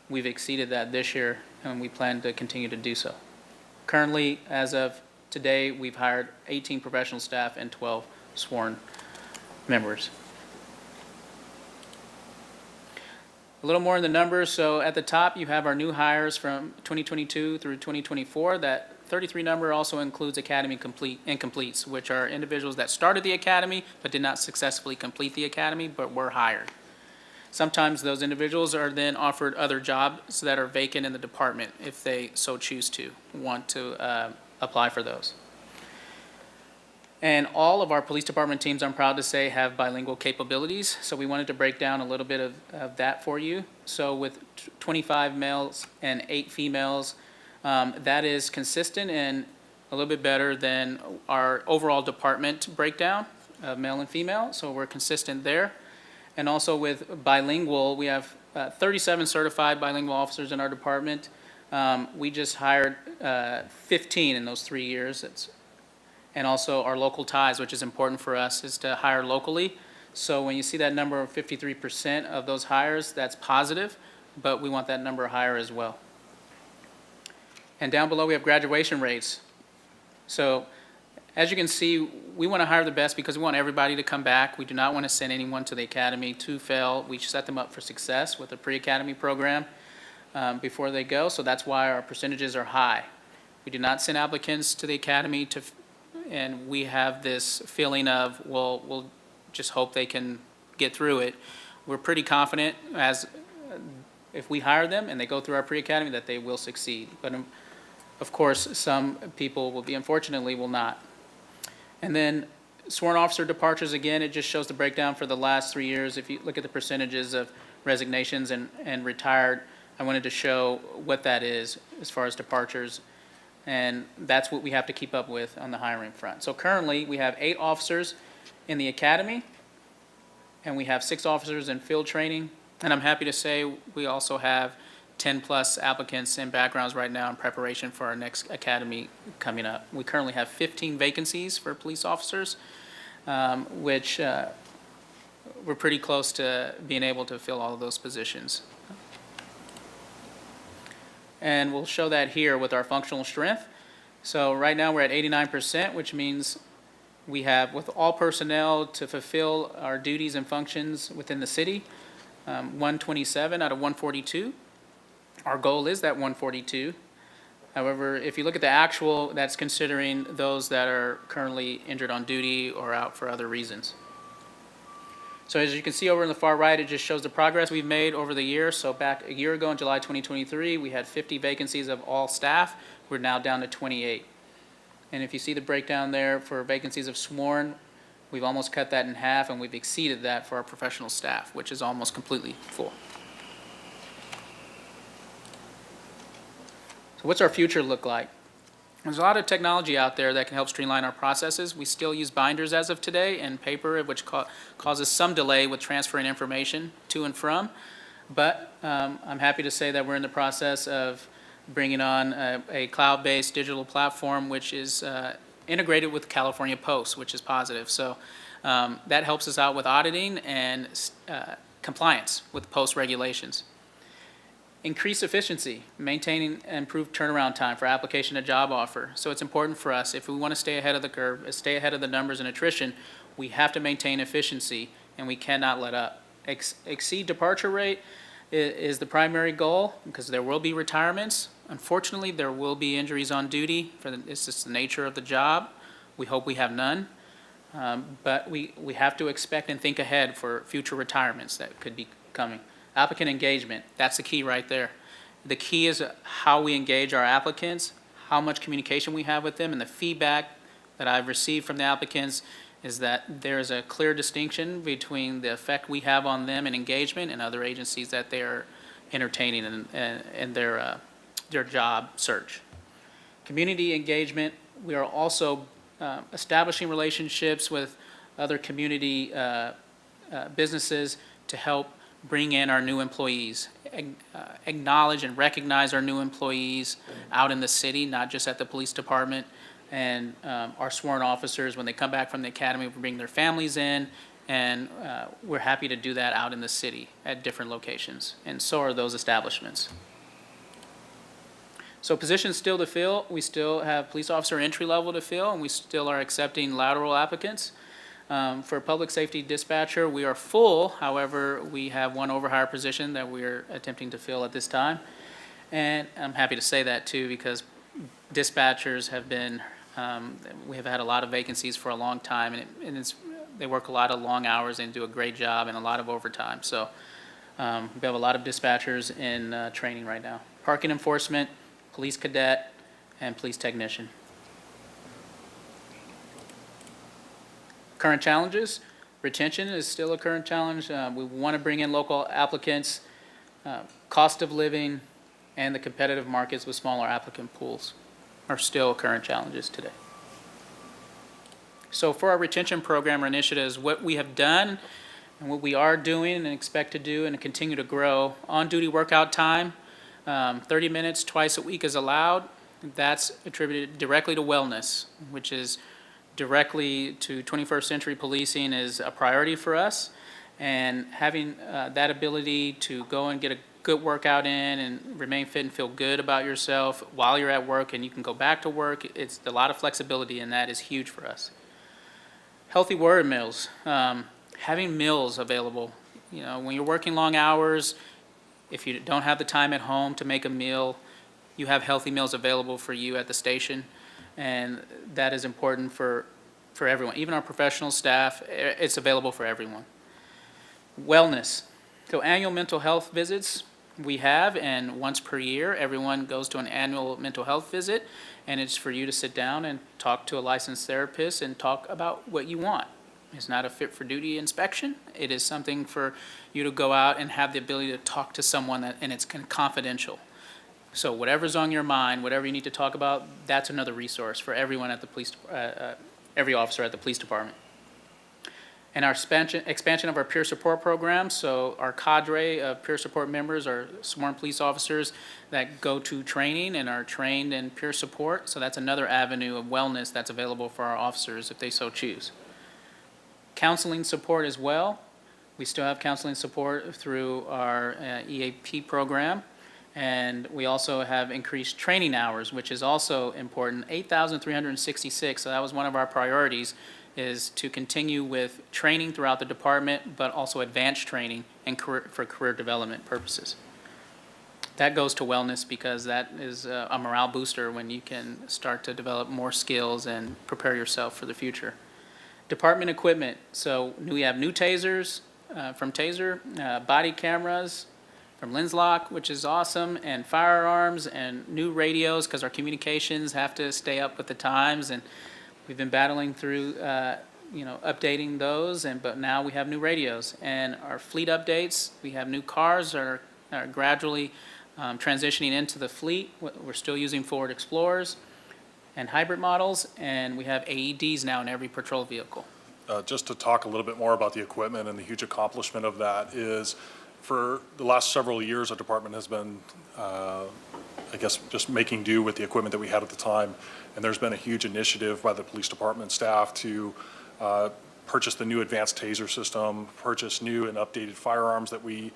we've exceeded that this year, and we plan to continue to do so. Currently, as of today, we've hired 18 professional staff and 12 sworn members. A little more in the numbers. So at the top, you have our new hires from 2022 through 2024. That 33 number also includes academy incompletes, which are individuals that started the academy but did not successfully complete the academy but were hired. Sometimes those individuals are then offered other jobs that are vacant in the department if they so choose to want to apply for those. And all of our police department teams, I'm proud to say, have bilingual capabilities. So we wanted to break down a little bit of that for you. So with 25 males and 8 females, that is consistent and a little bit better than our overall department breakdown of male and female. So we're consistent there. And also with bilingual, we have 37 certified bilingual officers in our department. We just hired 15 in those 3 years. And also our local ties, which is important for us, is to hire locally. So when you see that number of 53% of those hires, that's positive, but we want that number higher as well. And down below, we have graduation rates. So as you can see, we want to hire the best because we want everybody to come back. We do not want to send anyone to the academy to fail. We set them up for success with a pre-academy program before they go. So that's why our percentages are high. We do not send applicants to the academy and we have this feeling of, well, we'll just hope they can get through it. We're pretty confident if we hire them and they go through our pre-academy that they will succeed. But of course, some people unfortunately will not. And then sworn officer departures, again, it just shows the breakdown for the last 3 years. If you look at the percentages of resignations and retired, I wanted to show what that is as far as departures. And that's what we have to keep up with on the hiring front. So currently, we have 8 officers in the academy, and we have 6 officers in field training. And I'm happy to say we also have 10-plus applicants and backgrounds right now in preparation for our next academy coming up. We currently have 15 vacancies for police officers, which we're pretty close to being able to fill all of those positions. And we'll show that here with our functional strength. So right now we're at 89%, which means we have, with all personnel to fulfill our duties and functions within the city, 127 out of 142. Our goal is that 142. However, if you look at the actual, that's considering those that are currently injured on duty or out for other reasons. So as you can see over in the far right, it just shows the progress we've made over the year. So back a year ago in July 2023, we had 50 vacancies of all staff. We're now down to 28. And if you see the breakdown there for vacancies of sworn, we've almost cut that in half, and we've exceeded that for our professional staff, which is almost completely full. So what's our future look like? There's a lot of technology out there that can help streamline our processes. We still use binders as of today and paper, which causes some delay with transferring information to and from. But I'm happy to say that we're in the process of bringing on a cloud-based digital platform, which is integrated with California Post, which is positive. So that helps us out with auditing and compliance with Post regulations. Increase efficiency, maintaining improved turnaround time for application to job offer. So it's important for us, if we want to stay ahead of the curve, stay ahead of the numbers in attrition, we have to maintain efficiency and we cannot let up. Exceed departure rate is the primary goal because there will be retirements. Unfortunately, there will be injuries on duty. It's just the nature of the job. We hope we have none. But we have to expect and think ahead for future retirements that could be coming. Applicant engagement, that's the key right there. The key is how we engage our applicants, how much communication we have with them, and the feedback that I've received from the applicants is that there is a clear distinction between the effect we have on them in engagement and other agencies that they are entertaining in their job search. Community engagement, we are also establishing relationships with other community businesses to help bring in our new employees, acknowledge and recognize our new employees out in the city, not just at the police department, and our sworn officers, when they come back from the academy, we bring their families in, and we're happy to do that out in the city at different locations, and so are those establishments. So positions still to fill, we still have police officer entry level to fill, and we still are accepting lateral applicants. For public safety dispatcher, we are full. However, we have one overhire position that we are attempting to fill at this time. And I'm happy to say that too, because dispatchers have been, we have had a lot of vacancies for a long time, they work a lot of long hours and do a great job and a lot of overtime. So we have a lot of dispatchers in training right now. Parking enforcement, police cadet, and police technician. Current challenges, retention is still a current challenge. We want to bring in local applicants, cost of living, and the competitive markets with smaller applicant pools are still current challenges today. So for our retention program or initiatives, what we have done and what we are doing and expect to do and continue to grow, on-duty workout time, 30 minutes twice a week is allowed. That's attributed directly to wellness, which is directly to 21st century policing is a priority for us. And having that ability to go and get a good workout in and remain fit and feel good about yourself while you're at work and you can go back to work, it's a lot of flexibility, and that is huge for us. Healthy word meals, having meals available. You know, when you're working long hours, if you don't have the time at home to make a meal, you have healthy meals available for you at the station, and that is important for everyone. Even our professional staff, it's available for everyone. Wellness. So annual mental health visits we have, and once per year, everyone goes to an annual mental health visit, and it's for you to sit down and talk to a licensed therapist and talk about what you want. It's not a fit for duty inspection. It is something for you to go out and have the ability to talk to someone and it's confidential. So whatever's on your mind, whatever you need to talk about, that's another resource for everyone at the police, every officer at the police department. And our expansion of our peer support program, so our cadre of peer support members are sworn police officers that go to training and are trained in peer support. So that's another avenue of wellness that's available for our officers if they so choose. Counseling support as well. We still have counseling support through our EAP program. And we also have increased training hours, which is also important, 8,366. So that was one of our priorities, is to continue with training throughout the department, but also advanced training and for career development purposes. That goes to wellness because that is a morale booster when you can start to develop more skills and prepare yourself for the future. Department equipment, so we have new tasers from Taser, body cameras from Linslock, which is awesome, and firearms and new radios because our communications have to stay up with the times, and we've been battling through, updating those, but now we have new radios. And our fleet updates, we have new cars are gradually transitioning into the fleet. We're still using Ford Explorers and hybrid models, and we have AEDs now in every patrol vehicle. Just to talk a little bit more about the equipment, and the huge accomplishment of that is, for the last several years, our department has been, just making do with the equipment that we had at the time. And there's been a huge initiative by the police department staff to purchase the new advanced taser system, purchase new and updated firearms that we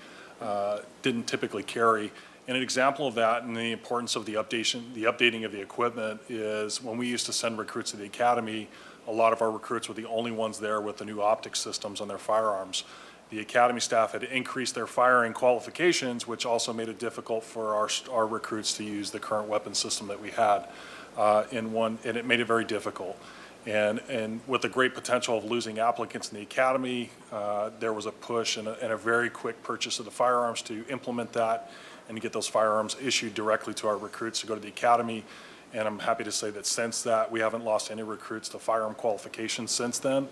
didn't typically carry. And an example of that and the importance of the updating of the equipment is when we used to send recruits to the academy, a lot of our recruits were the only ones there with the new optic systems on their firearms. The academy staff had increased their firing qualifications, which also made it difficult for our recruits to use the current weapon system that we had. And it made it very difficult. And with the great potential of losing applicants in the academy, there was a push and a very quick purchase of the firearms to implement that and to get those firearms issued directly to our recruits to go to the academy. And I'm happy to say that since that, we haven't lost any recruits to firearm qualifications since then.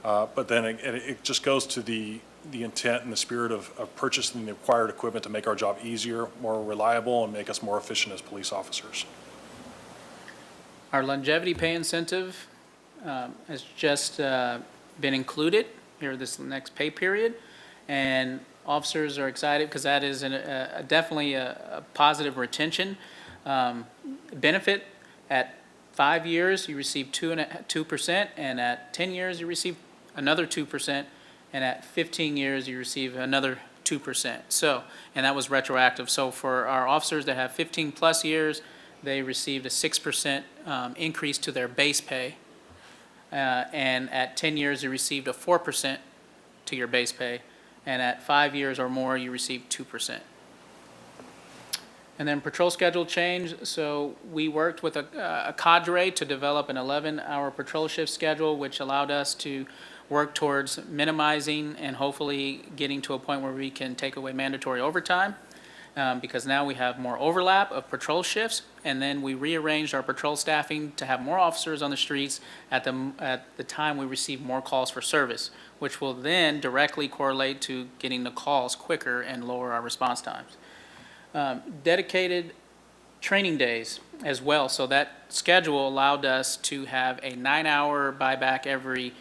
But then it just goes to the intent and the spirit of purchasing the required equipment to make our job easier, more reliable, and make us more efficient as police officers. Our longevity pay incentive has just been included here this next pay period, and officers are excited because that is definitely a positive retention benefit. At 5 years, you receive 2%, and at 10 years, you receive another 2%, and at 15 years, you receive another 2%. So, and that was retroactive. So for our officers that have 15 plus years, they received a 6% increase to their base pay and at 10 years, you received a 4% to your base pay, and at 5 years or more, you received 2%. And then patrol schedule change, so we worked with a cadre to develop an 11-hour patrol shift schedule, which allowed us to work towards minimizing and hopefully getting to a point where we can take away mandatory overtime, because now we have more overlap of patrol shifts, and then we rearranged our patrol staffing to have more officers on the streets at the time we receive more calls for service, which will then directly correlate to getting the calls quicker and lower our response times. Dedicated training days as well. So that schedule allowed us to have a 9-hour buyback every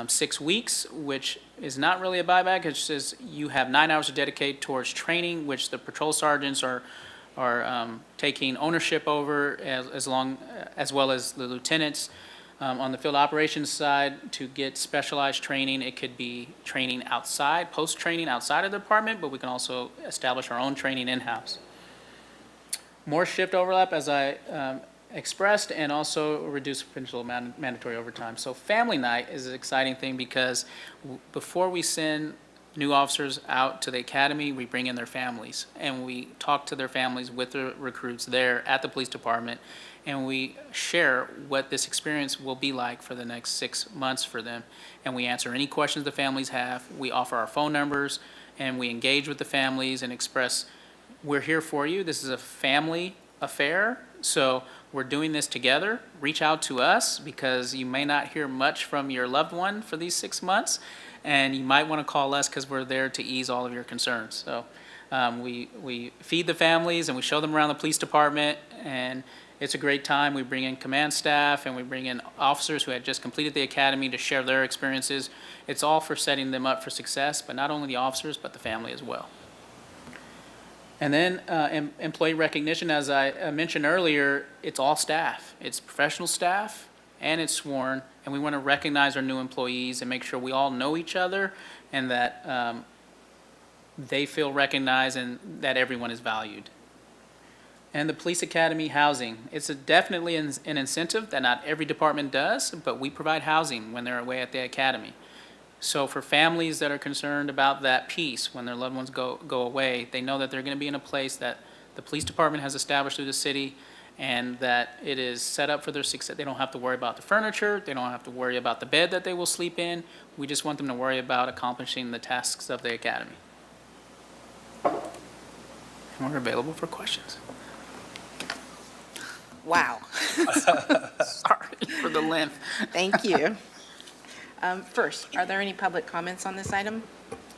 6 weeks, which is not really a buyback. It's just you have 9 hours to dedicate towards training, which the patrol sergeants are taking ownership over as well as the lieutenants. On the field operations side, to get specialized training, it could be training outside, post-training outside of the department, but we can also establish our own training in-house. More shift overlap, as I expressed, and also reduce potential mandatory overtime. So family night is an exciting thing because before we send new officers out to the academy, we bring in their families, and we talk to their families with the recruits there at the police department, and we share what this experience will be like for the next 6 months for them. And we answer any questions the families have. We offer our phone numbers, and we engage with the families and express, we're here for you. This is a family affair, so we're doing this together. Reach out to us because you may not hear much from your loved one for these 6 months, and you might want to call us because we're there to ease all of your concerns. So we feed the families, and we show them around the police department, and it's a great time. We bring in command staff, and we bring in officers who had just completed the academy to share their experiences. It's all for setting them up for success, but not only the officers, but the family as well. And then employee recognition, as I mentioned earlier, it's all staff. It's professional staff, and it's sworn, and we want to recognize our new employees and make sure we all know each other and that they feel recognized and that everyone is valued. And the police academy housing, it's definitely an incentive that not every department does, but we provide housing when they're away at the academy. So for families that are concerned about that piece, when their loved ones go away, they know that they're going to be in a place that the police department has established through the city and that it is set up for their success. They don't have to worry about the furniture. They don't have to worry about the bed that they will sleep in. We just want them to worry about accomplishing the tasks of the academy. And we're available for questions. Wow. Sorry for the length. Thank you. First, are there any public comments on this item?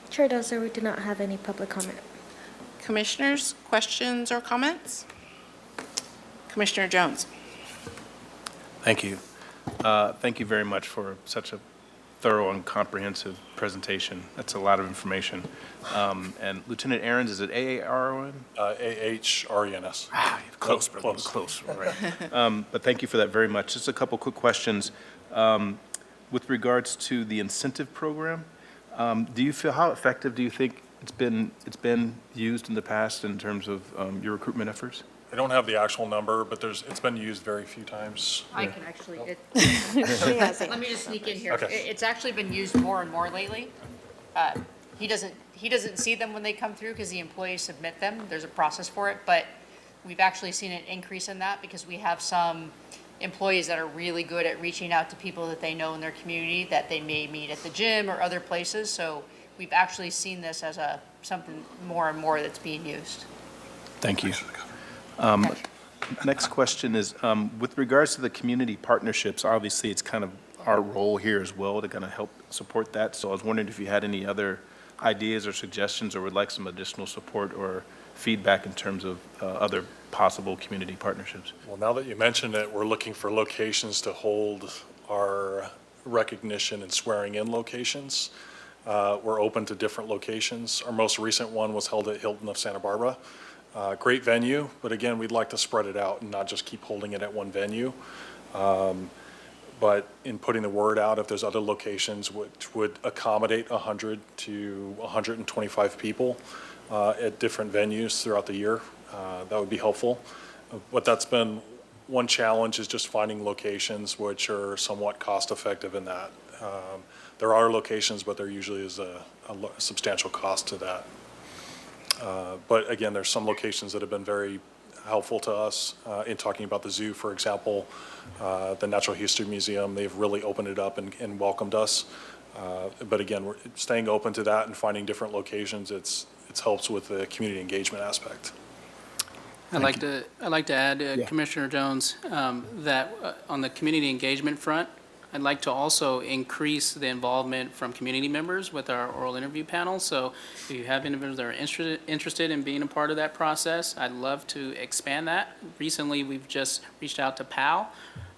Chair Dozer, we do not have any public comment. Commissioners, questions or comments? Commissioner Jones. Thank you. Thank you very much for such a thorough and comprehensive presentation. That's a lot of information. And Lieutenant Ahrens, is it AARON? AHRENS. Close, brother. Close, all right. But thank you for that very much. Just a couple quick questions. With regards to the incentive program, do you feel, how effective do you think it's been used in the past in terms of your recruitment efforts? I don't have the actual number, but it's been used very few times. I can actually, She has it. let me just sneak in here. Okay. It's actually been used more and more lately. He doesn't see them when they come through because the employees submit them. There's a process for it, but we've actually seen an increase in that because we have some employees that are really good at reaching out to people that they know in their community that they may meet at the gym or other places. So we've actually seen this as something more and more that's being used. Thank you. Next question is, with regards to the community partnerships, obviously it's kind of our role here as well to kind of help support that. So I was wondering if you had any other ideas or suggestions or would like some additional support or feedback in terms of other possible community partnerships. Well, now that you mentioned it, we're looking for locations to hold our recognition and swearing in locations. We're open to different locations. Our most recent one was held at Hilton of Santa Barbara. Great venue, but again, we'd like to spread it out and not just keep holding it at one venue. But in putting the word out, if there's other locations which would accommodate 100 to 125 people at different venues throughout the year, that would be helpful. But that's been one challenge is just finding locations which are somewhat cost-effective in that. There are locations, but there usually is a substantial cost to that. But again, there's some locations that have been very helpful to us in talking about the zoo, for example, the Natural History Museum. They've really opened it up and welcomed us. But again, we're staying open to that and finding different locations. It helps with the community engagement aspect. I'd like to add, Commissioner Jones, that on the community engagement front, I'd like to also increase the involvement from community members with our oral interview panel. So if you have individuals that are interested in being a part of that process, I'd love to expand that. Recently, we've just reached out to PAL,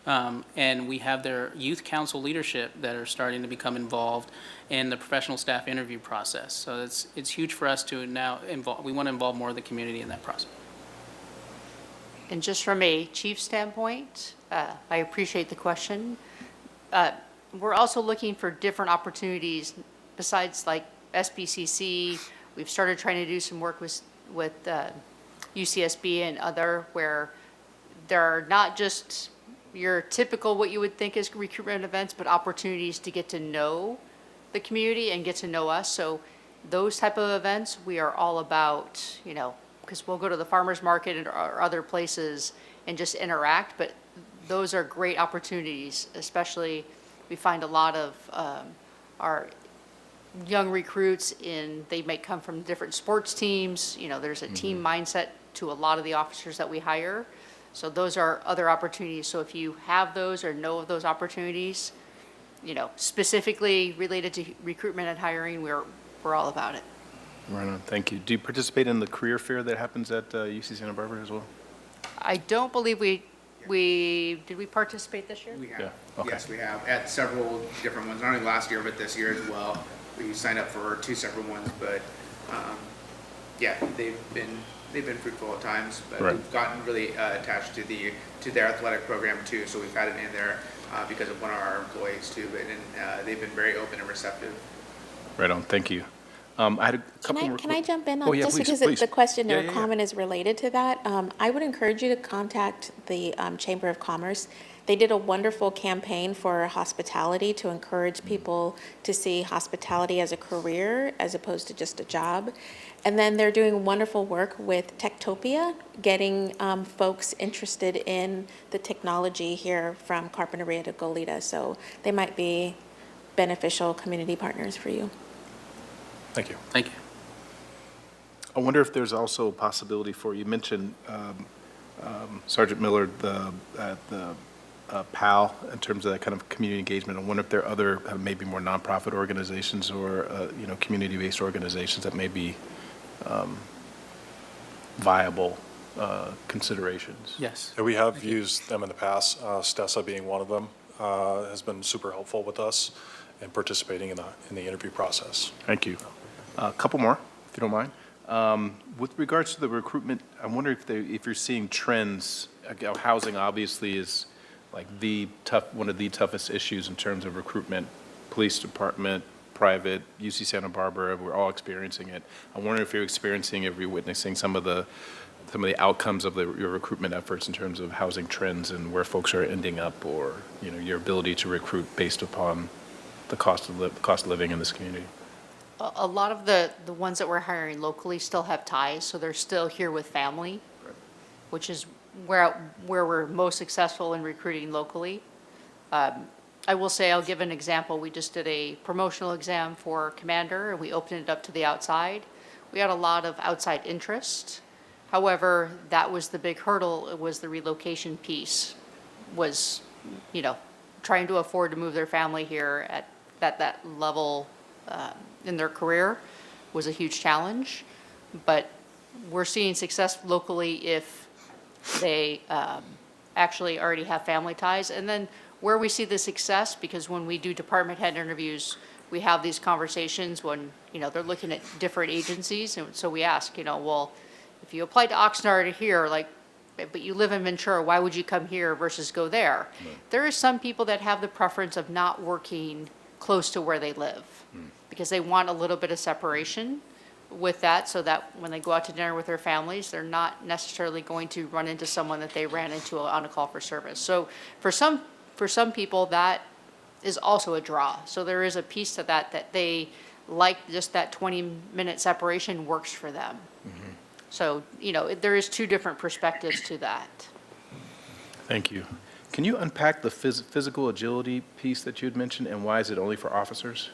and we have their youth council leadership that are starting to become involved in the professional staff interview process. So it's huge for us to now involve, we want to involve more of the community in that process. And just from a chief standpoint, I appreciate the question. We're also looking for different opportunities besides like SBCC. We've started trying to do some work with UCSB and other where there are not just your typical what you would think is recruitment events, but opportunities to get to know the community and get to know us. So those type of events, we are all about, you know, because we'll go to the farmer's market or other places and just interact, but those are great opportunities, especially we find a lot of our young recruits they may come from different sports teams. You know, there's a team mindset to a lot of the officers that we hire. So those are other opportunities. So if you have those or know of those opportunities, you know, specifically related to recruitment and hiring, we're all about it. Right on, thank you. Do you participate in the career fair that happens at UC Santa Barbara as well? I don't believe did we participate this year? We have. Yeah, okay. Yes, we have, at several different ones, not only last year, but this year as well. We signed up for 2 separate ones, but, yeah, they've been fruitful at times, but Right. we've gotten really attached to their athletic program too, so we've had it in there because of one of our employees too, but they've been very open and receptive. Right on, thank you. I had a couple more. Can I jump in on, Oh, yeah, just please, because please. the question Yeah, or yeah, yeah. comment is related to that? I would encourage you to contact the Chamber of Commerce. They did a wonderful campaign for hospitality to encourage people to see hospitality as a career as opposed to just a job. And then they're doing wonderful work with Techtopia, getting folks interested in the technology here from Carpinteria to Goleta. So they might be beneficial community partners for you. Thank you. Thank you. I wonder if there's also a possibility for, you mentioned Sergeant Miller, the PAL, in terms of that kind of community engagement. I wonder if there are other maybe more nonprofit organizations or, you know, community-based organizations that may be viable considerations. Yes. Yeah, we have used them in the past, Stessa being one of them, has been super helpful with us in participating in the interview process. Thank you. A couple more, if you don't mind. With regards to the recruitment, I wonder if you're seeing trends. Housing obviously is like one of the toughest issues in terms of recruitment. Police department, private, UC Santa Barbara, we're all experiencing it. I wonder if you're witnessing some of the outcomes of your recruitment efforts in terms of housing trends and where folks are ending up, or, you know, your ability to recruit based upon the cost of living in this community. A lot of the ones that we're hiring locally still have ties, so they're still here with family, which is where we're most successful in recruiting locally. I will say, I'll give an example. We just did a promotional exam for commander, and we opened it up to the outside. We had a lot of outside interest. However, that was the big hurdle. It was the relocation piece, was, you know, trying to afford to move their family here at that level in their career was a huge challenge. But we're seeing success locally if they actually already have family ties. And then where we see the success, because when we do department head interviews, we have these conversations when, you know, they're looking at different agencies. And so we ask, you know, well, if you applied to Oxnard or here, like, but you live in Ventura, why would you come here versus go there? Right. There are some people that have the preference of not working close to where they live because they want a little bit of separation. with that, so that when they go out to dinner with their families, they're not necessarily going to run into someone that they ran into on a call for service. So for some people, that is also a draw. So there is a piece to that, that they like just that 20-minute separation works for them. So, there is two different perspectives to that. Thank you. Can you unpack the physical agility piece that you had mentioned, and why is it only for officers?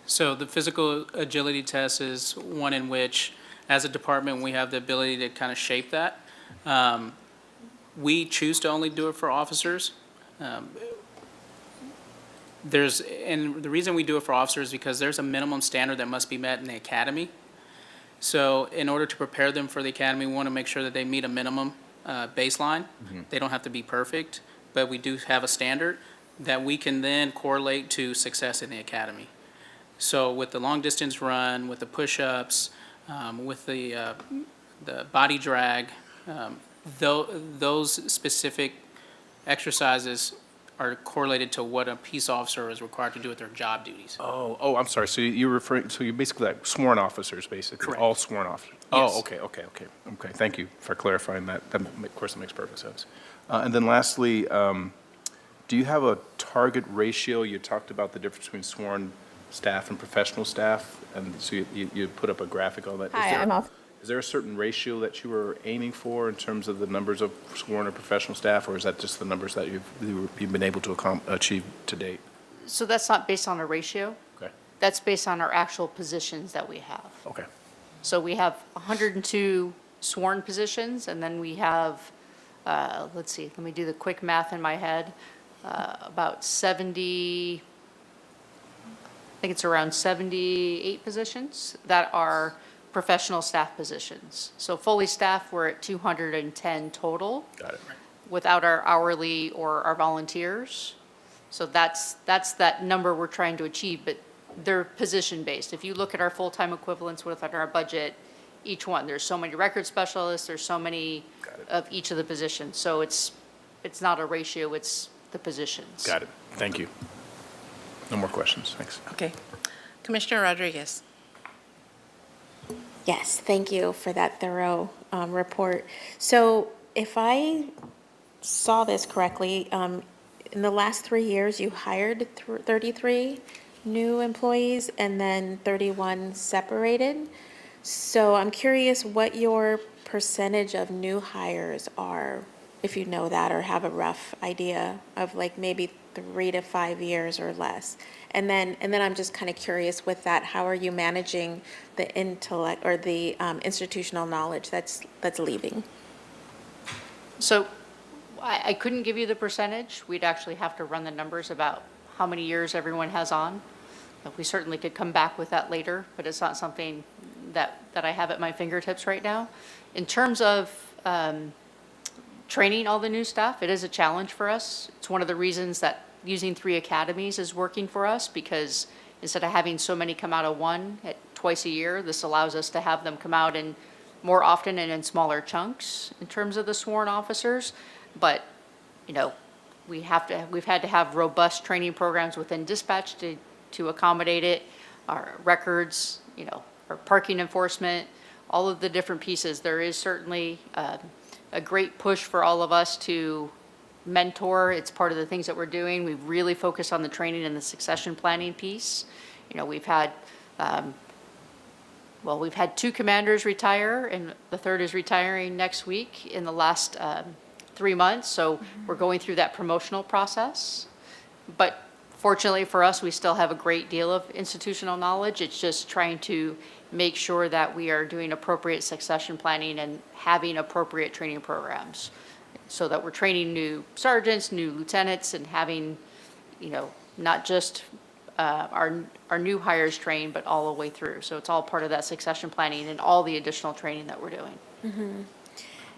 So the physical agility test is one in which, as a department, we have the ability to kind of shape that. We choose to only do it for officers. And the reason we do it for officers is because there's a minimum standard that must be met in the academy. So in order to prepare them for the academy, we want to make sure that they meet a minimum baseline. They don't have to be perfect, but we do have a standard that we can then correlate to success in the academy. So with the long distance run, with the push-ups, with the body drag, those specific exercises are correlated to what a peace officer is required to do with their job duties. Oh, I'm sorry. So you're basically like sworn officers, basically? Correct. All sworn officers? Yes. Oh, okay. Thank you for clarifying that. Of course, that makes perfect sense. And then lastly, do you have a target ratio? You talked about the difference between sworn staff and professional staff, and so you put up a graphic on that. Hi, I'm off. Is there a certain ratio that you were aiming for in terms of the numbers of sworn or professional staff, or is that just the numbers that you've been able to achieve to date? So that's not based on a ratio. Okay. That's based on our actual positions that we have. Okay. So we have 102 sworn positions, and then we have, let's see, let me do the quick math in my head, about 70, I think it's around 78 positions that are professional staff positions. So fully staffed, we're at 210 total. Got it. Without our hourly or our volunteers. So that's that number we're trying to achieve, but they're position-based. If you look at our full-time equivalents within our budget, each one, there's so many record specialists, there's so many of each of the positions. So it's not a ratio, it's the positions. Got it. Thank you. No more questions. Thanks. Okay. Commissioner Rodriguez. Yes, thank you for that thorough report. So if I saw this correctly, in the last 3 years, you hired 33 new employees and then 31 separated. So I'm curious what your percentage of new hires are, if you know that or have a rough idea of like maybe 3 to 5 years or less. And then I'm just kind of curious with that, how are you managing the intellect or the institutional knowledge that's leaving? So I couldn't give you the percentage. We'd actually have to run the numbers about how many years everyone has on. We certainly could come back with that later, but it's not something that I have at my fingertips right now. In terms of training all the new staff, it is a challenge for us. It's one of the reasons that using 3 academies is working for us, because instead of having so many come out of one twice a year, this allows us to have them come out in more often and in smaller chunks in terms of the sworn officers. But, we've had to have robust training programs within dispatch to accommodate it, our records, our parking enforcement, all of the different pieces. There is certainly a great push for all of us to mentor. It's part of the things that we're doing. We've really focused on the training and the succession planning piece. We've had, we've had 2 commanders retire, and the 3rd is retiring next week in the last 3 months. So we're going through that promotional process. But fortunately for us, we still have a great deal of institutional knowledge. It's just trying to make sure that we are doing appropriate succession planning and having appropriate training programs, so that we're training new sergeants, new lieutenants, and having, not just our new hires trained, but all the way through. So it's all part of that succession planning and all the additional training that we're doing. Mm-hmm.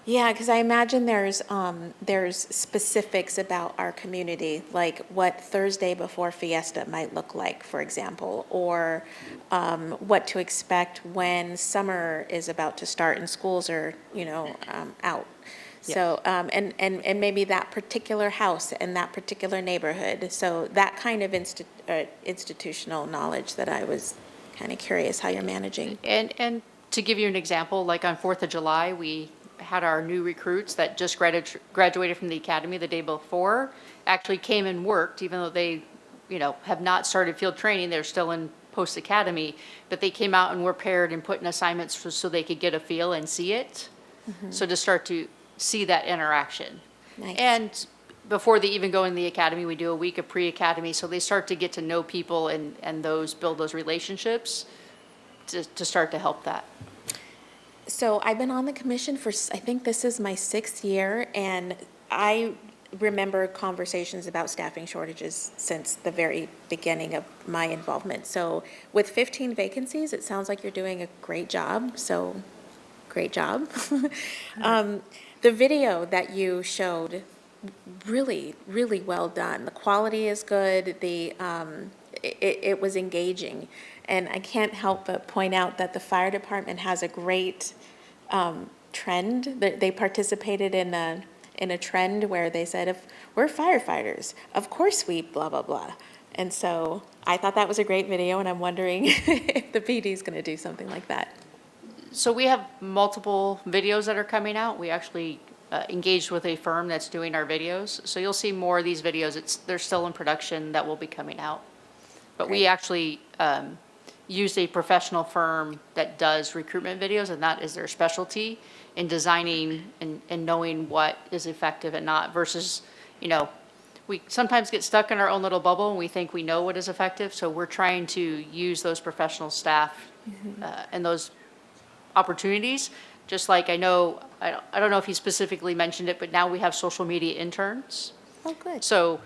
Yeah, because I imagine there's specifics about our community, like what Thursday before Fiesta might look like, for example, or what to expect when summer is about to start and schools are, out. So, and maybe that particular house and that particular neighborhood. So that kind of institutional knowledge that I was kind of curious how you're managing. And to give you an example, like on 4th of July, we had our new recruits that just graduated from the academy the day before, actually came and worked, even though they, have not started field training, they're still in post-academy, but they came out and were paired and put in assignments so they could get a feel and see it. So to start to see that interaction. Nice. And before they even go in the academy, we do a week of pre-academy, so they start to get to know people and build those relationships to start to help that. So I've been on the commission for, I think this is my 6th year, and I remember conversations about staffing shortages since the very beginning of my involvement. So with 15 vacancies, it sounds like you're doing a great job, so great job. The video that you showed, really, really well done. The quality is good, it was engaging. And I can't help but point out that the fire department has a great trend. They participated in a trend where they said, if we're firefighters, of course we blah, blah, blah. And so I thought that was a great video, and I'm wondering if the PD is going to do something like that. So we have multiple videos that are coming out. We actually engaged with a firm that's doing our videos. So you'll see more of these videos. They're still in production that will be coming out. But we Great. actually used a professional firm that does recruitment videos, and that is their specialty in designing and knowing what is effective and not versus, we sometimes get stuck in our own little bubble and we think we know what is effective. So we're trying to use those professional staff and those opportunities. Just like I don't know if he specifically mentioned it, but now we have social media interns. Oh, good. So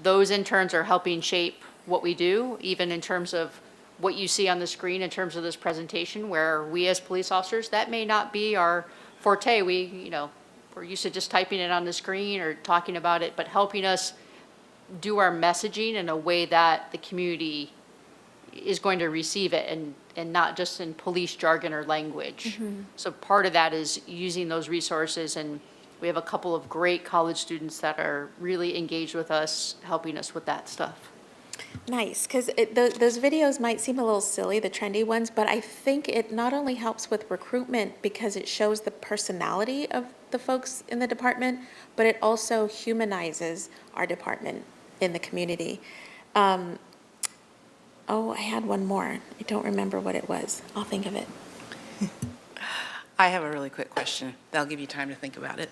those interns are helping shape what we do, even in terms of what you see on the screen in terms of this presentation, where we as police officers, that may not be our forte. We're used to just typing it on the screen or talking about it, but helping us do our messaging in a way that the community is going to receive it and not just in police jargon or language. So part of that is using those resources, and we have a couple of great college students that are really engaged with us, helping us with that stuff. Nice, because those videos might seem a little silly, the trendy ones, but I think it not only helps with recruitment because it shows the personality of the folks in the department, but it also humanizes our department in the community. Oh, I had one more. I don't remember what it was. I'll think of it. I have a really quick question. That'll give you time to think about it.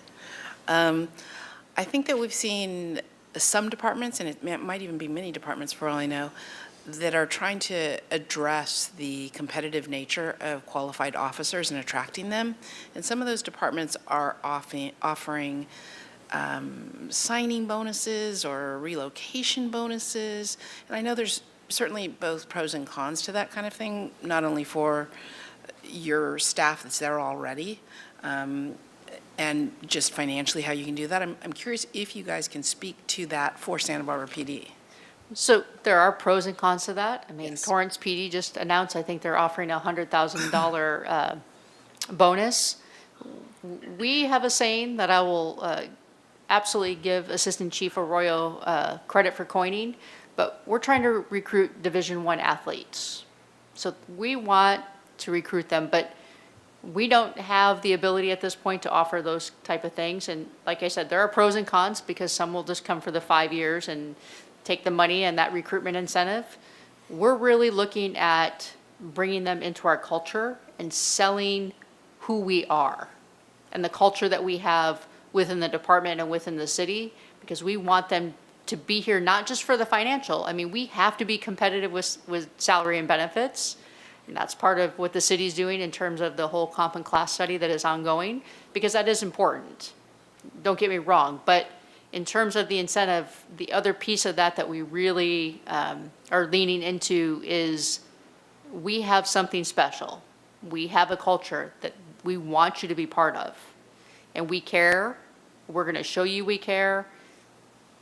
I think that we've seen some departments, and it might even be many departments for all I know, that are trying to address the competitive nature of qualified officers and attracting them. And some of those departments are offering signing bonuses or relocation bonuses. And I know there's certainly both pros and cons to that kind of thing, not only for your staff that's there already, and just financially how you can do that. I'm curious if you guys can speak to that for Santa Barbara PD. So there are pros and cons to that. I mean, Yes. Torrance PD just announced, I think they're offering a $100,000 bonus. We have a saying that I will absolutely give Assistant Chief Arroyo credit for coining, but we're trying to recruit Division I athletes. So we want to recruit them, but we don't have the ability at this point to offer those type of things. And like I said, there are pros and cons because some will just come for the 5 years and take the money and that recruitment incentive. We're really looking at bringing them into our culture and selling who we are and the culture that we have within the department and within the city, because we want them to be here not just for the financial. I mean, we have to be competitive with salary and benefits. And that's part of what the city's doing in terms of the whole comp and class study that is ongoing, because that is important. Don't get me wrong, but in terms of the incentive, the other piece of that we really are leaning into is we have something special. We have a culture that we want you to be part of. And we care. We're going to show you we care.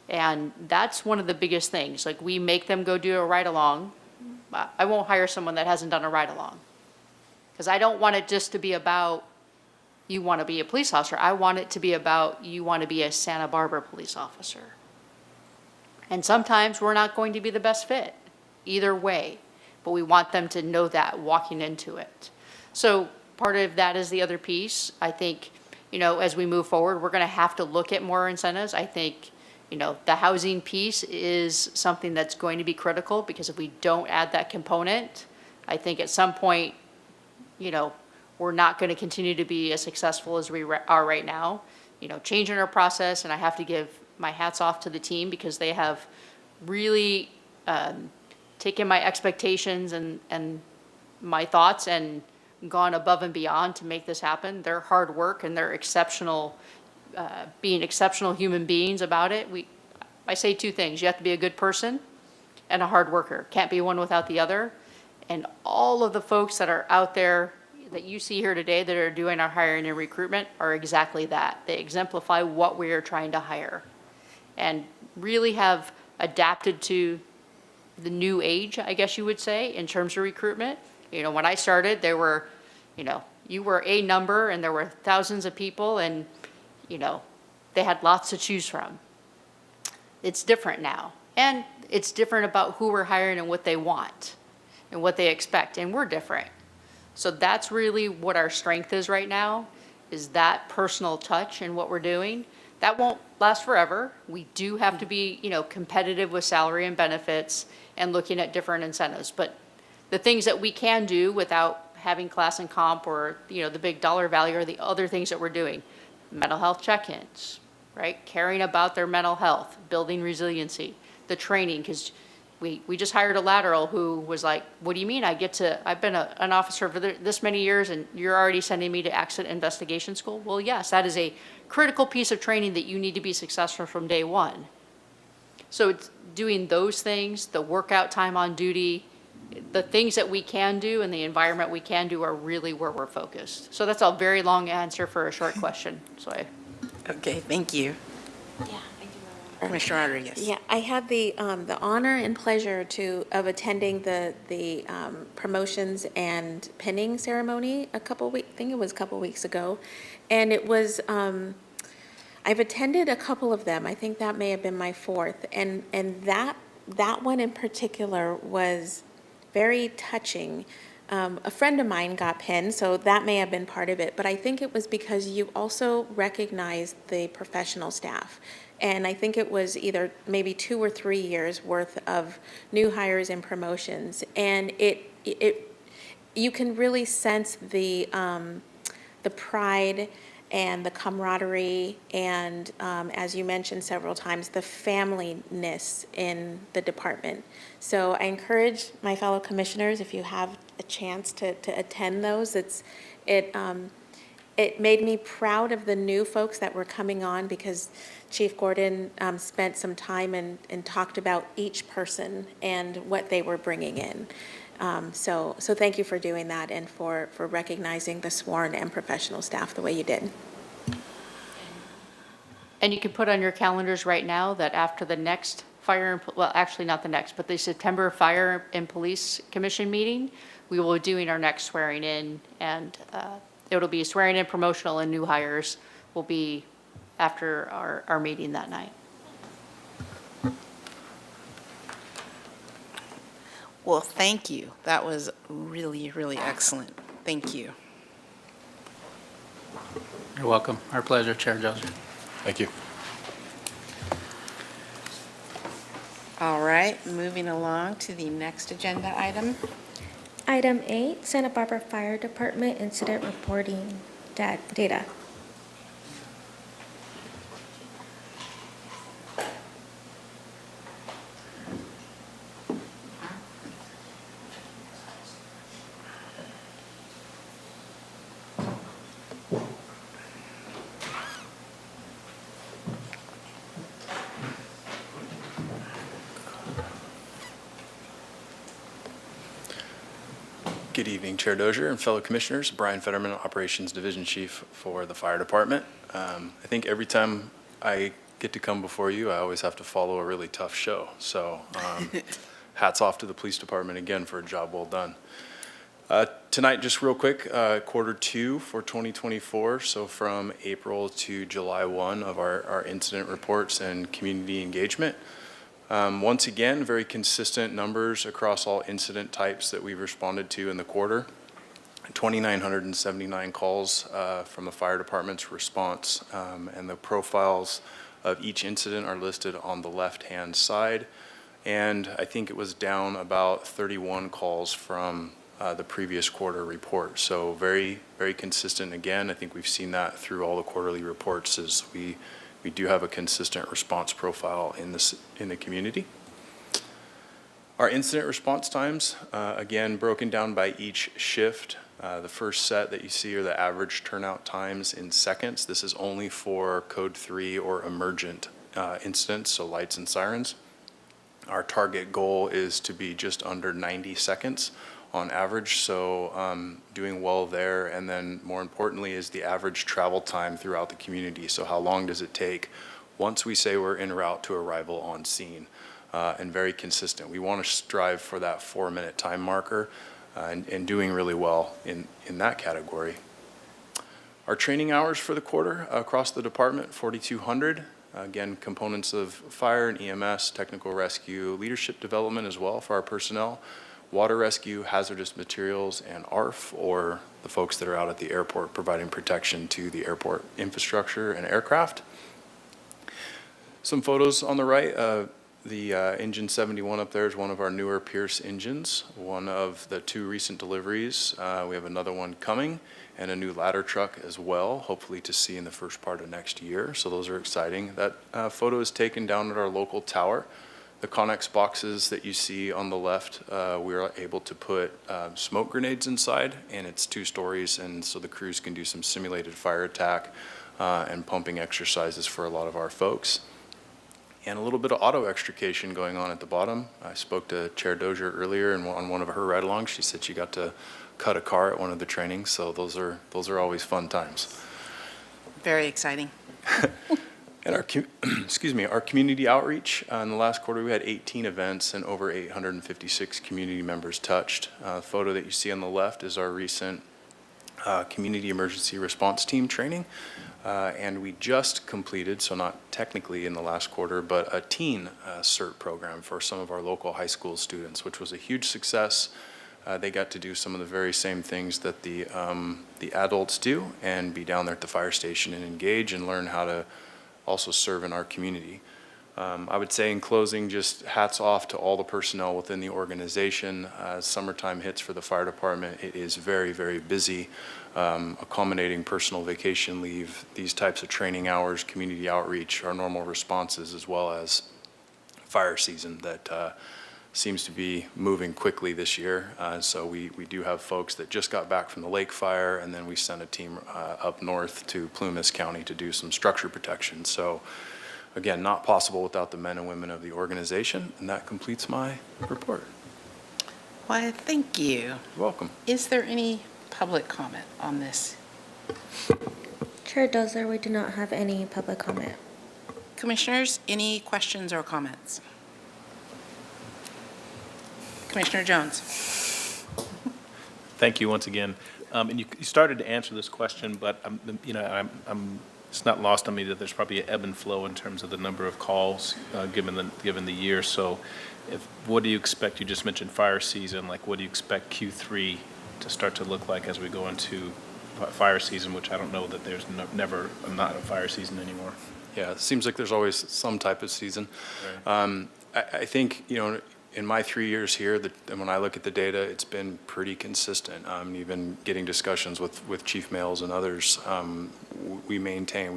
And that's one of the biggest things. Like, we make them go do a ride-along. I won't hire someone that hasn't done a ride-along. Because I don't want it just to be about you want to be a police officer. I want it to be about you want to be a Santa Barbara police officer. And sometimes we're not going to be the best fit either way. but we want them to know that walking into it. So part of that is the other piece. I think, as we move forward, we're going to have to look at more incentives. I think, the housing piece is something that's going to be critical, because if we don't add that component, I think at some point, we're not going to continue to be as successful as we are right now. Changing our process, and I have to give my hats off to the team, because they have really taken my expectations and my thoughts and gone above and beyond to make this happen. Their hard work and their exceptional, being exceptional human beings about it. I say two things: you have to be a good person and a hard worker. Can't be one without the other. And all of the folks that are out there that you see here today that are doing our hiring and recruitment are exactly that. They exemplify what we are trying to hire, and really have adapted to the new age, I guess you would say, in terms of recruitment. When I started, there were, you were a number and there were thousands of people, and, they had lots to choose from. It's different now. And it's different about who we're hiring and what they want and what they expect. And we're different. So that's really what our strength is right now, is that personal touch in what we're doing. That won't last forever. We do have to be, competitive with salary and benefits and looking at different incentives. But the things that we can do without having class and comp or, the big dollar value are the other things that we're doing. Mental health check-ins, right? Caring about their mental health, building resiliency, the training, because we just hired a lateral who was like, what do you mean I've been an officer for this many years and you're already sending me to accident investigation school? Well, yes, that is a critical piece of training that you need to be successful from day one. So it's doing those things, the workout time on duty, the things that we can do and the environment we can do are really where we're focused. So that's a very long answer for a short question. Okay, thank you. Yeah. Commissioner Rodriguez. Yeah, I had the honor and pleasure of attending the promotions and pinning ceremony I think it was a couple weeks ago, and it was I've attended a couple of them. I think that may have been my fourth, and that one in particular was very touching. A friend of mine got pinned, so that may have been part of it, but I think it was because you also recognized the professional staff. And I think it was either maybe 2 or 3 years worth of new hires and promotions. And you can really sense the pride and the camaraderie and, as you mentioned several times, the familyness in the department. So I encourage my fellow commissioners, if you have a chance to attend those, it made me proud of the new folks that were coming on, because Chief Gordon spent some time and talked about each person and what they were bringing in. So thank you for doing that and for recognizing the sworn and professional staff the way you did. And you can put on your calendars right now that after the next actually not the next, but the September Fire and Police Commission meeting, we will be doing our next swearing in, and it'll be swearing in, promotional, and new hires will be after our meeting that night. Well, thank you. That was really, really excellent. Thank you. You're welcome. Our pleasure, Chair Dozier. Thank you. All right, moving along to the next agenda item. Item 8, Santa Barbara Fire Department Incident Reporting Data. Good evening, Chair Dozier and fellow commissioners. Brian Fetterman, Operations Division Chief for the Fire Department. I think every time I get to come before you, I always have to follow a really tough show. So hats off to the police department again for a job well done. Tonight, just real quick, Q2 for 2024. So from April to July 1 of our incident reports and community engagement. Once again, very consistent numbers across all incident types that we've responded to in the quarter. 2,979 calls from the fire department's response, and the profiles of each incident are listed on the left-hand side. And I think it was down about 31 calls from the previous quarter report. So very, very consistent. Again, I think we've seen that through all the quarterly reports, as we do have a consistent response profile in the community. Our incident response times, again, broken down by each shift. The first set that you see are the average turnout times in seconds. This is only for Code 3 or emergent incidents, so lights and sirens. Our target goal is to be just under 90 seconds on average, so doing well there. And then more importantly is the average travel time throughout the community. So how long does it take once we say we're en route to arrival on scene? And very consistent. We want to strive for that 4-minute time marker, and doing really well in that category. Our training hours for the quarter across the department, 4,200. Again, components of fire and EMS, technical rescue, leadership development as well for our personnel, water rescue, hazardous materials, and ARF, or the folks that are out at the airport providing protection to the airport infrastructure and aircraft. Some photos on the right. The engine 71 up there is one of our newer Pierce engines, one of the 2 recent deliveries. We have another one coming, and a new ladder truck as well, hopefully to see in the first part of next year. So those are exciting. That photo is taken down at our local tower. The Connex boxes that you see on the left, we are able to put smoke grenades inside, and it's 2 stories, and so the crews can do some simulated fire attack and pumping exercises for a lot of our folks. And a little bit of auto extrication going on at the bottom. I spoke to Chair Dozier earlier, and on one of her ride-alongs, she said she got to cut a car at one of the trainings, so those are always fun times. Very exciting. And our our community outreach, in the last quarter we had 18 events and over 856 community members touched. The photo that you see on the left is our recent community emergency response team training. And we just completed, so not technically in the last quarter, but a teen CERT program for some of our local high school students, which was a huge success. They got to do some of the very same things that the adults do, and be down there at the fire station and engage and learn how to also serve in our community. I would say in closing, just hats off to all the personnel within the organization. Summertime hits for the fire department. It is very, very busy, accommodating personal vacation leave, these types of training hours, community outreach, our normal responses, as well as fire season that seems to be moving quickly this year. So we do have folks that just got back from the lake fire, and then we sent a team up north to Plumas County to do some structure protection. So again, not possible without the men and women of the organization, and that completes my report. Why, thank you. You're welcome. Is there any public comment on this? Chair Dozier, we do not have any public comment. Commissioners, any questions or comments? Commissioner Jones. Thank you once again. And you started to answer this question, but it's not lost on me that there's probably an ebb and flow in terms of the number of calls given the year. So, what do you expect? You just mentioned fire season. Like, what do you expect Q3 to start to look like as we go into fire season? Which I don't know that there's never not a fire season anymore. Yeah, it seems like there's always some type of season. Right. I think in my 3 years here, and when I look at the data, it's been pretty consistent. Even getting discussions with Chief Males and others, we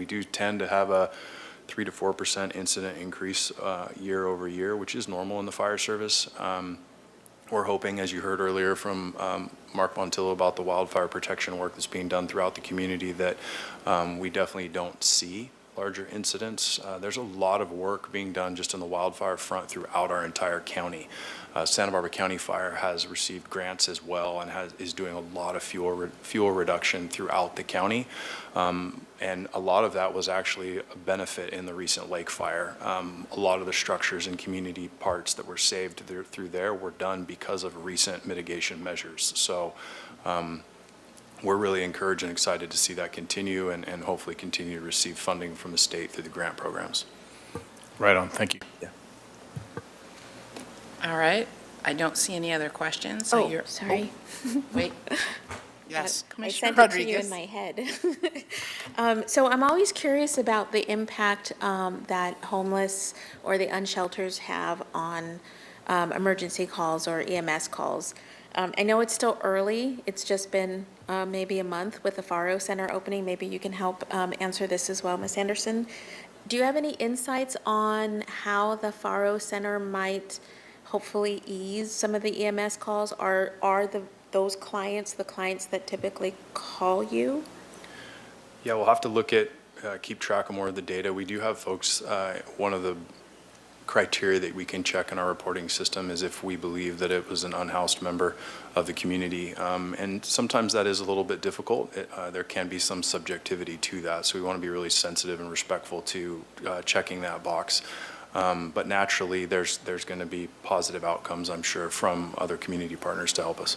do tend to have a 3 to 4% incident increase year over year, which is normal in the fire service. We're hoping, as you heard earlier from Mark Montillo about the wildfire protection work that's being done throughout the community, that we definitely don't see larger incidents. There's a lot of work being done just on the wildfire front throughout our entire county. Santa Barbara County Fire has received grants as well and is doing a lot of fuel reduction throughout the county. And a lot of that was actually a benefit in the recent lake fire. A lot of the structures and community parts that were saved through there were done because of recent mitigation measures. So we're really encouraged and excited to see that continue and hopefully continue to receive funding from the state through the grant programs. Right on. Thank you. Yeah. All right, I don't see any other questions, so Oh, you're. sorry. Wait. Yes, I Commissioner sent it to you Rodriguez. in my head. So I'm always curious about the impact that homeless or the unshelters have on emergency calls or EMS calls. I know it's still early. It's just been maybe a month with the Faro Center opening. Maybe you can help answer this as well, Ms. Anderson. Do you have any insights on how the Faro Center might hopefully ease some of the EMS calls? Are those clients the clients that typically call you? Yeah, we'll have to look at, keep track of more of the data. We do have folks, one of the criteria that we can check in our reporting system is if we believe that it was an unhoused member of the community. And sometimes that is a little bit difficult. There can be some subjectivity to that. So we want to be really sensitive and respectful to checking that box. But naturally, there's going to be positive outcomes, I'm sure, from other community partners to help us.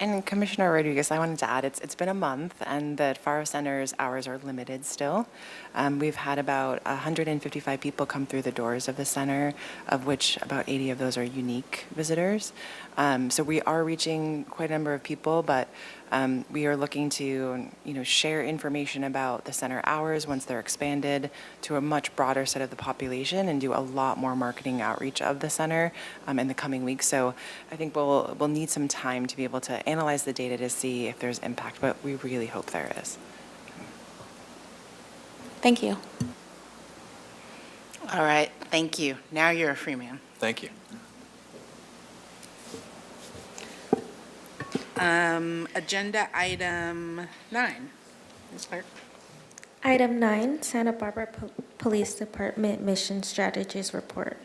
And Commissioner Rodriguez, I wanted to add, it's been a month, and the Faro Center's hours are limited still. We've had about 155 people come through the doors of the center, of which about 80 of those are unique visitors. So we are reaching quite a number of people, but we are looking to, share information about the center hours once they're expanded to a much broader set of the population and do a lot more marketing outreach of the center in the coming weeks. So I think we'll need some time to be able to analyze the data to see if there's impact, but we really hope there is. Thank you. All right, thank you. Now you're a free man. Thank you. Agenda item 9. Ms. Clerk. Item 9, Santa Barbara Police Department Mission Strategies Report.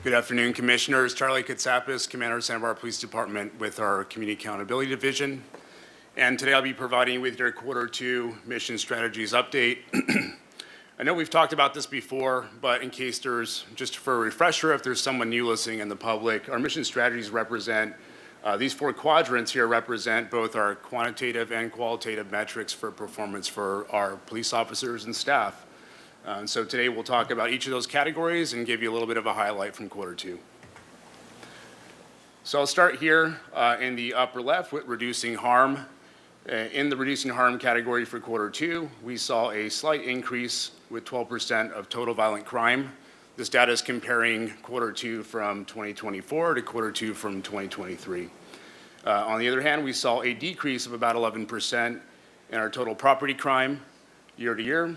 Good afternoon, Commissioners. Charlie Katsapis, Commander of Santa Barbara Police Department with our Community Accountability Division. And today I'll be providing you with your Q2 Mission Strategies update. I know we've talked about this before, but in case there's, just for a refresher, if there's someone new listening in the public, our mission strategies represent, these 4 quadrants here represent both our quantitative and qualitative metrics for performance for our police officers and staff. And so today we'll talk about each of those categories and give you a little bit of a highlight from Q2. So I'll start here in the upper left with reducing harm. In the reducing harm category for Q2, we saw a slight increase with 12% of total violent crime. This data is comparing Q2 from 2024 to Q2 from 2023. On the other hand, we saw a decrease of about 11% in our total property crime year to year.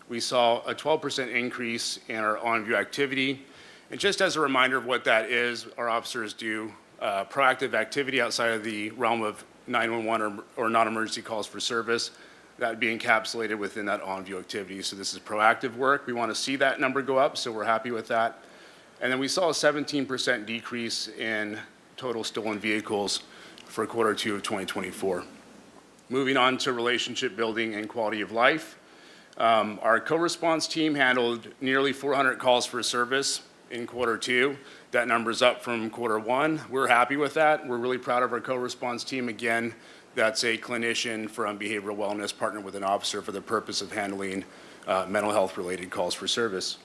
We saw a 12% increase in our on-view activity. And just as a reminder of what that is, our officers do proactive activity outside of the realm of 911 or non-emergency calls for service. That would be encapsulated within that on-view activity. So this is proactive work. We want to see that number go up, so we're happy with that. And then we saw a 17% decrease in total stolen vehicles for Q2 of 2024. Moving on to relationship building and quality of life. Our co-response team handled nearly 400 calls for service in Q2. That number's up from Q1. We're happy with that. We're really proud of our co-response team. Again, that's a clinician from behavioral wellness partnered with an officer for the purpose of handling mental health related calls for service.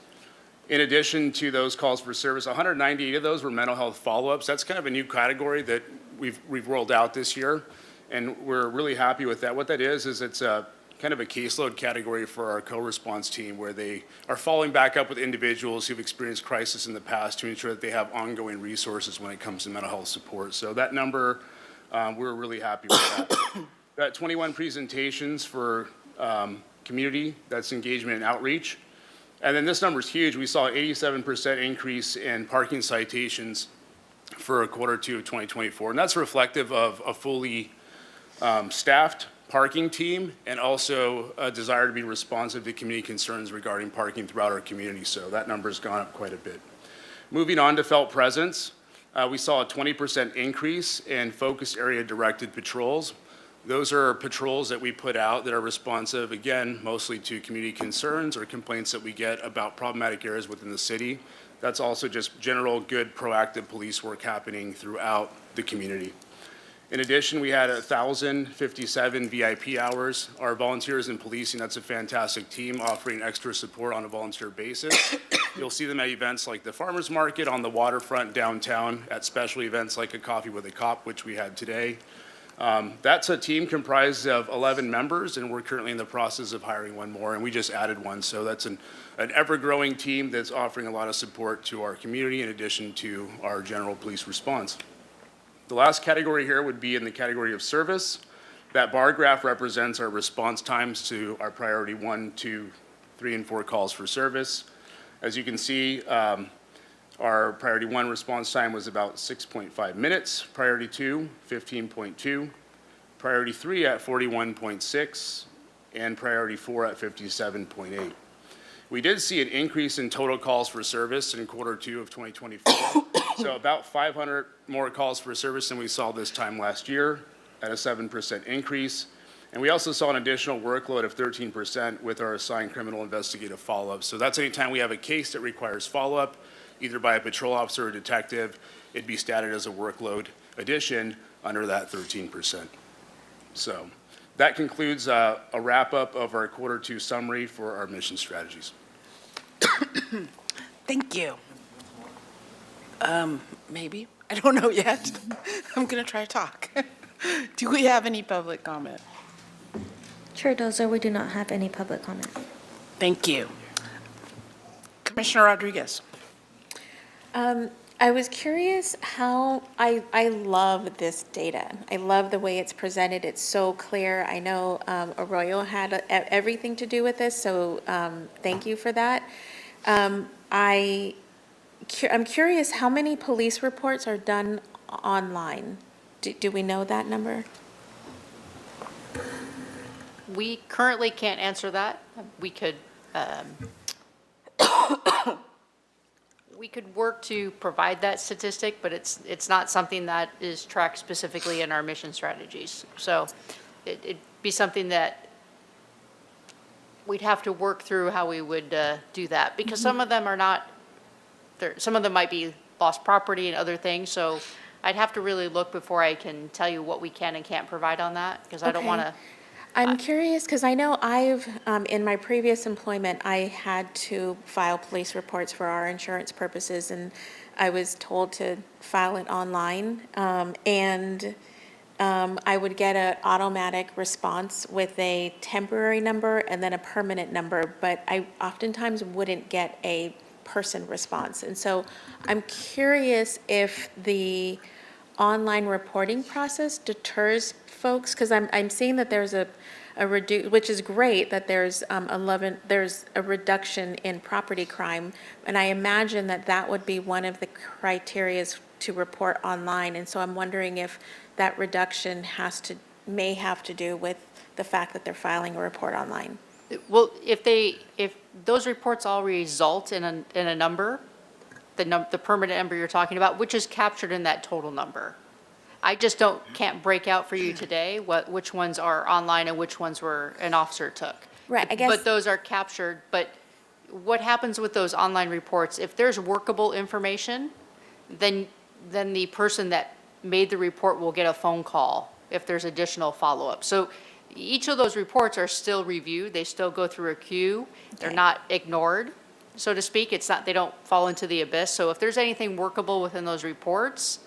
In addition to those calls for service, 198 of those were mental health follow-ups. That's kind of a new category that we've rolled out this year, and we're really happy with that. What that is it's a kind of a caseload category for our co-response team where they are following back up with individuals who've experienced crisis in the past to ensure that they have ongoing resources when it comes to mental health support. So that number, we're really happy with that. Got 21 presentations for community, that's engagement and outreach. And then this number is huge. We saw an 87% increase in parking citations for Q2 of 2024. And that's reflective of a fully staffed parking team and also a desire to be responsive to community concerns regarding parking throughout our community. So that number's gone up quite a bit. Moving on to felt presence, we saw a 20% increase in focus area directed patrols. Those are patrols that we put out that are responsive, again, mostly to community concerns or complaints that we get about problematic areas within the city. That's also just general good proactive police work happening throughout the community. In addition, we had 1,057 VIP hours. Our volunteers in policing, that's a fantastic team offering extra support on a volunteer basis. You'll see them at events like the farmers market, on the waterfront downtown, at special events like a coffee with a cop, which we had today. That's a team comprised of 11 members, and we're currently in the process of hiring one more, and we just added one. So that's an ever-growing team that's offering a lot of support to our community in addition to our general police response. The last category here would be in the category of service. That bar graph represents our response times to our priority 1, 2, 3, and 4 calls for service. As you can see, our priority 1 response time was about 6.5 minutes, priority 2, 15.2, priority 3 at 41.6, and priority 4 at 57.8. We did see an increase in total calls for service in quarter 2 of 2024. So about 500 more calls for service than we saw this time last year at a 7% increase. And we also saw an additional workload of 13% with our assigned criminal investigative follow-up. So that's anytime we have a case that requires follow-up, either by a patrol officer or detective, it'd be statted as a workload addition under that 13%. So that concludes a wrap-up of our quarter 2 summary for our mission strategies. Thank you. Maybe, I don't know yet. I'm going to try to talk. Do we have any public comment? Chair Dozer, we do not have any public comment. Thank you. Commissioner Rodriguez. I was curious how, I love this data. I love the way it's presented. It's so clear. I know Arroyo had everything to do with this, so thank you for that. I'm curious how many police reports are done online? Do we know that number? We currently can't answer that. We could, we could work to provide that statistic, but it's not something that is tracked specifically in our mission strategies. So it'd be something that we'd have to work through how we would do that, because some of them are not, some of them might be lost property and other things. So I'd have to really look before I can tell you what we can and can't provide on that, because I don't want to. I'm curious because I know in my previous employment, I had to file police reports for our insurance purposes, and I was told to file it online. I would get an automatic response with a temporary number and then a permanent number, but I oftentimes wouldn't get a person response. And so I'm curious if the online reporting process deters folks, because I'm seeing that there's which is great, that there's a reduction in property crime, and I imagine that would be one of the criterias to report online. And so I'm wondering if that reduction may have to do with the fact that they're filing a report online. Well, if those reports all result in a number, the permanent number you're talking about, which is captured in that total number. I just can't break out for you today which ones are online and which ones an officer took. Right, I guess. But those are captured. But what happens with those online reports, if there's workable information, then the person that made the report will get a phone call if there's additional follow-up. So each of those reports are still reviewed. They still go through a queue. They're not ignored, so to speak. They don't fall into the abyss. So if there's anything workable within those reports,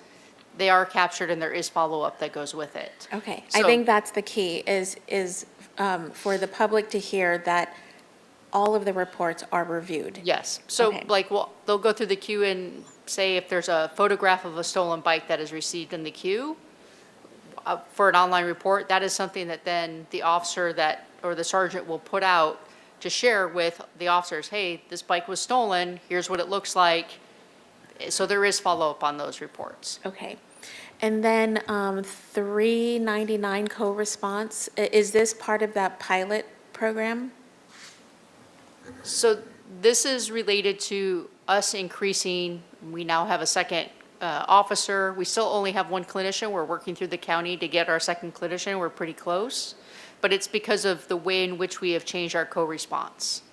they are captured and there is follow-up that goes with it. Okay, So, I think that's the key, is for the public to hear that all of the reports are reviewed. yes. So Okay. they'll go through the queue and say if there's a photograph of a stolen bike that is received in the queue for an online report, that is something that then the officer or the sergeant will put out to share with the officers. Hey, this bike was stolen. Here's what it looks like. So there is follow-up on those reports. Okay. And then 399 co-response, is this part of that pilot program? So this is related to us increasing, we now have a second officer. We still only have one clinician. We're working through the county to get our second clinician. We're pretty close. But it's because of the way in which we have changed our co-response.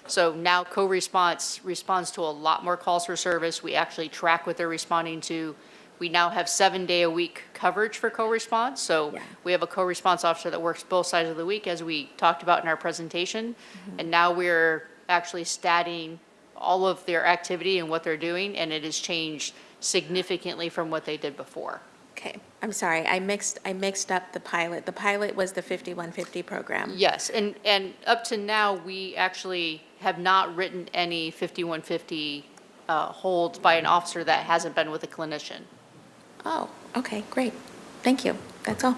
So now co-response responds to a lot more calls for service. We actually track what they're responding to. we now have 7-day-a-week coverage for co-response. So Yeah. we have a co-response officer that works both sides of the week, as we talked about in our presentation. And now we're actually statting all of their activity and what they're doing, and it has changed significantly from what they did before. Okay, I'm sorry, I mixed up the pilot. The pilot was the 5150 program. Yes, and up to now, we actually have not written any 5150 holds by an officer that hasn't been with a clinician. Oh, okay, great. Thank you. That's all.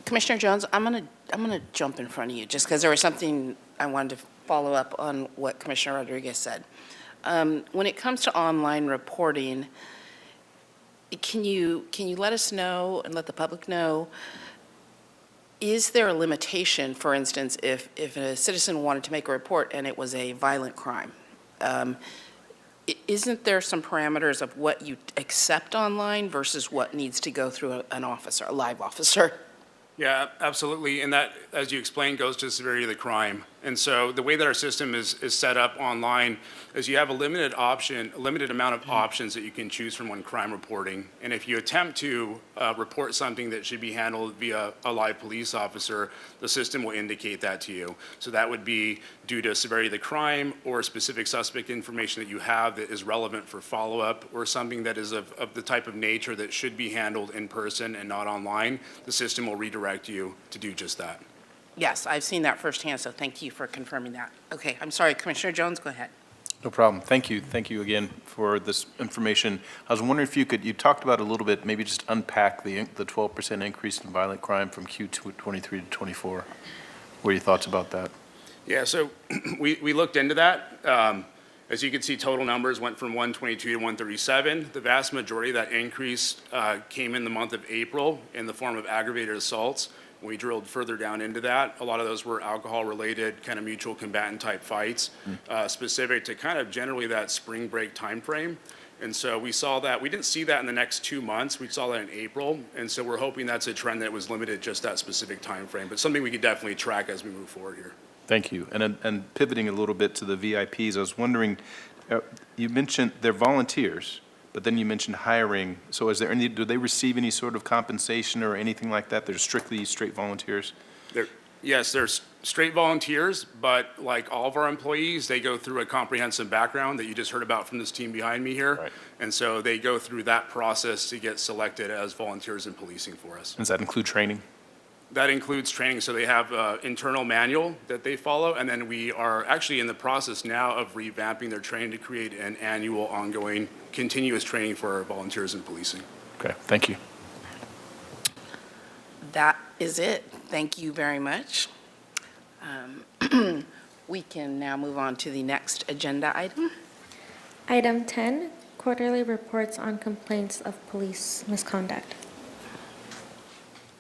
Commissioner Jones, I'm gonna jump in front of you, just because there was something I wanted to follow up on what Commissioner Rodriguez said. When it comes to online reporting, can you let us know and let the public know, is there a limitation, for instance, if a citizen wanted to make a report and it was a violent crime? Isn't there some parameters of what you accept online versus what needs to go through an officer, a live officer? Yeah, absolutely. And that, as you explained, goes to the severity of the crime. And so the way that our system is set up online is you have a limited amount of options that you can choose from when crime reporting. And if you attempt to report something that should be handled via a live police officer, the system will indicate that to you. So that would be due to severity of the crime or specific suspect information that you have that is relevant for follow-up, or something that is of the type of nature that should be handled in person and not online. The system will redirect you to do just that. Yes, I've seen that firsthand, so thank you for confirming that. Okay, I'm sorry, Commissioner Jones, go ahead. No problem. Thank you. Thank you again for this information. I was wondering if you talked about a little bit, maybe just unpack the 12% increase in violent crime from Q2 23 to 24. What are your thoughts about that? Yeah, so we looked into that. As you can see, total numbers went from 122 to 137. The vast majority of that increase came in the month of April in the form of aggravated assaults. We drilled further down into that. A lot of those were alcohol-related, kind of mutual combatant-type fights, specific to kind of generally that spring break timeframe. And so we saw that. We didn't see that in the next 2 months. We saw that in April. And so we're hoping that's a trend that was limited just that specific timeframe, but something we could definitely track as we move forward here. Thank you. And pivoting a little bit to the VIPs, I was wondering, you mentioned they're volunteers, but then you mentioned hiring. So is there do they receive any sort of compensation or anything like that? They're strictly straight volunteers? Yes, they're straight volunteers, but like all of our employees, they go through a comprehensive background that you just heard about from this team behind me here. Right. And so they go through that process to get selected as volunteers in policing for us. Does that include training? That includes training, so they have an internal manual that they follow, and then we are actually in the process now of revamping their training to create an annual, ongoing, continuous training for our volunteers in policing. Okay, thank you. That is it. Thank you very much. We can now move on to the next agenda item. Item 10, quarterly reports on complaints of police misconduct.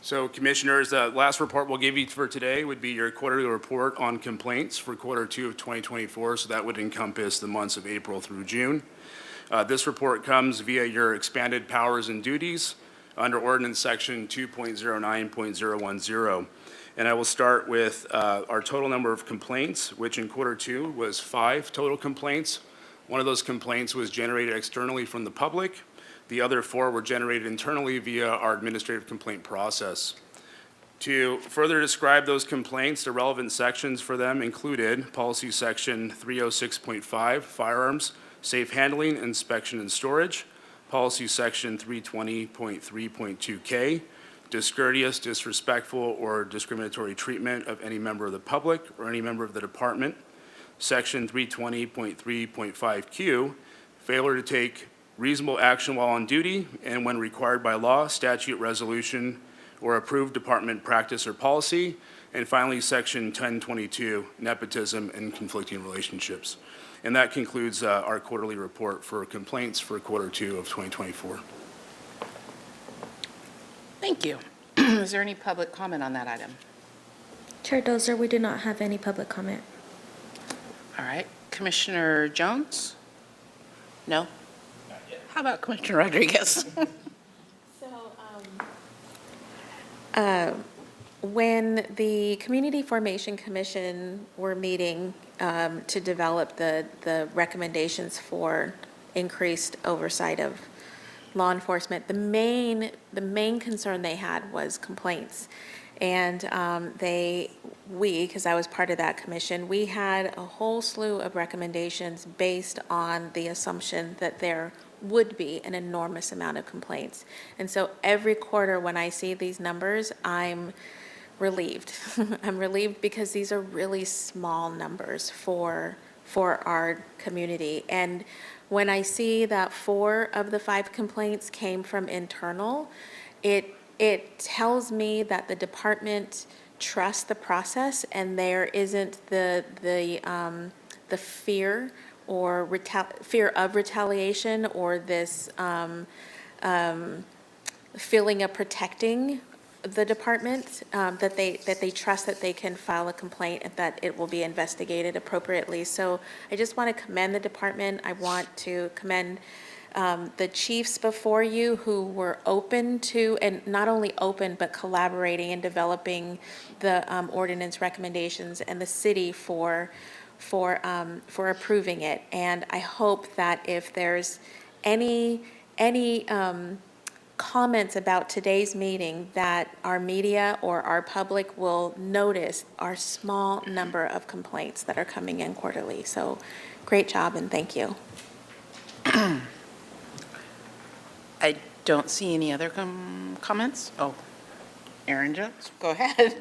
So Commissioners, the last report we'll give you for today would be your quarterly report on complaints for Q2 of 2024. So that would encompass the months of April through June. This report comes via your expanded powers and duties under Ordinance Section 2.09.010. And I will start with our total number of complaints, which in Q2 was 5 total complaints. One of those complaints was generated externally from the public. The other 4 were generated internally via our administrative complaint process. To further describe those complaints, the relevant sections for them included Policy Section 306.5, Firearms, Safe Handling, Inspection, and Storage, Policy Section 320.3.2K, Discourteous, disrespectful, or discriminatory treatment of any member of the public or any member of the department, Section 320.3.5Q, failure to take reasonable action while on duty and when required by law, statute, resolution, or approved department practice or policy. And finally, Section 1022, nepotism and conflicting relationships. And that concludes our quarterly report for complaints for Q2 of 2024. Thank you. Is there any public comment on that item? Chair Dozer, we do not have any public comment. All right. Commissioner Jones? No? How about Commissioner Rodriguez? When the Community Formation Commission were meeting to develop the recommendations for increased oversight of law enforcement. The main concern they had was complaints. And because I was part of that commission, we had a whole slew of recommendations based on the assumption that there would be an enormous amount of complaints. And so every quarter when I see these numbers, I'm relieved. I'm relieved because these are really small numbers for our community. And when I see that 4 of the 5 complaints came from internal, it tells me that the department trusts the process and there isn't the fear or fear of retaliation or this feeling of protecting the department, that they trust that they can file a complaint and that it will be investigated appropriately. So I just want to commend the department. I want to commend the chiefs before you who were open to, and not only open, but collaborating and developing the ordinance recommendations, and the city for approving it. And I hope that if there's any comments about today's meeting, that our media or our public will notice our small number of complaints that are coming in quarterly. So great job and thank you. I don't see any other comments. Oh, Aaron Jones, go ahead.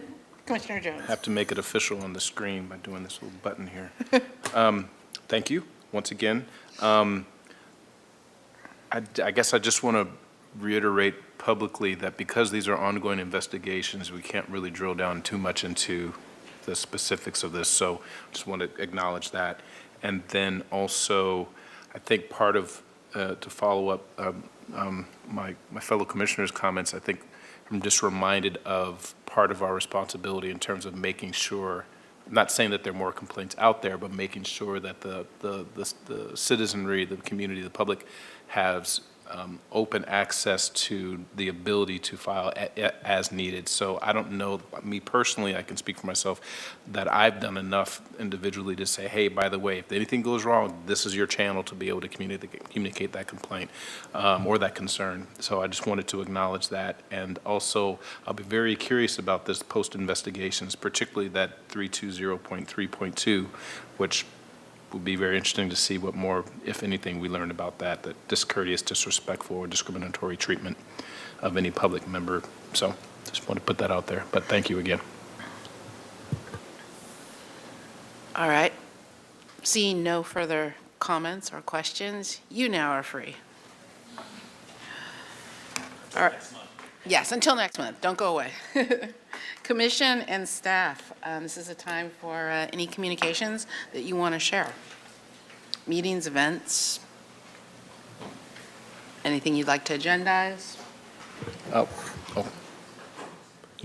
Commissioner Jones. I have to make it official on the screen by doing this little button here. Thank you, once again. I guess I just want to reiterate publicly that because these are ongoing investigations, we can't really drill down too much into the specifics of this. So just want to acknowledge that. And then also, I think part of, to follow up my fellow commissioners' comments, I think I'm just reminded of part of our responsibility in terms of making sure, I'm not saying that there are more complaints out there, but making sure that the citizenry, the community, the public has open access to the ability to file as needed. So I don't know, me personally, I can speak for myself, that I've done enough individually to say, hey, by the way, if anything goes wrong, this is your channel to be able to communicate that complaint or that concern. So I just wanted to acknowledge that. And also, I'll be very curious about this post-investigations, particularly that 320.3.2, which would be very interesting to see what more, if anything, we learn about that discourteous, disrespectful, or discriminatory treatment of any public member. So just want to put that out there, but thank you again. All right. Seeing no further comments or questions, you now are free. All right. Yes, until next month. Don't go away. Commission and staff, this is a time for any communications that you want to share. Meetings, events, anything you'd like to agendize?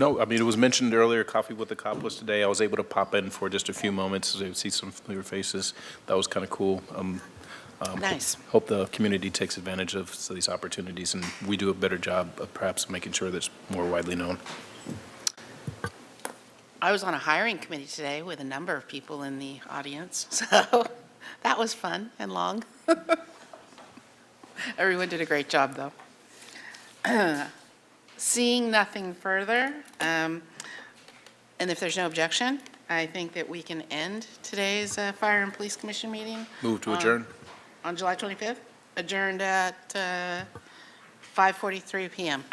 No, I mean, it was mentioned earlier, Coffee with the Cop was today. I was able to pop in for just a few moments to see some familiar faces. That was kind of cool. Nice. Hope the community takes advantage of these opportunities, and we do a better job of perhaps making sure that's more widely known. I was on a hiring committee today with a number of people in the audience, so that was fun and long. Everyone did a great job, though. Seeing nothing further, and if there's no objection, I think that we can end today's Fire and Police Commission meeting. Move to adjourn. On July 25th, adjourned at 5:43 p.m.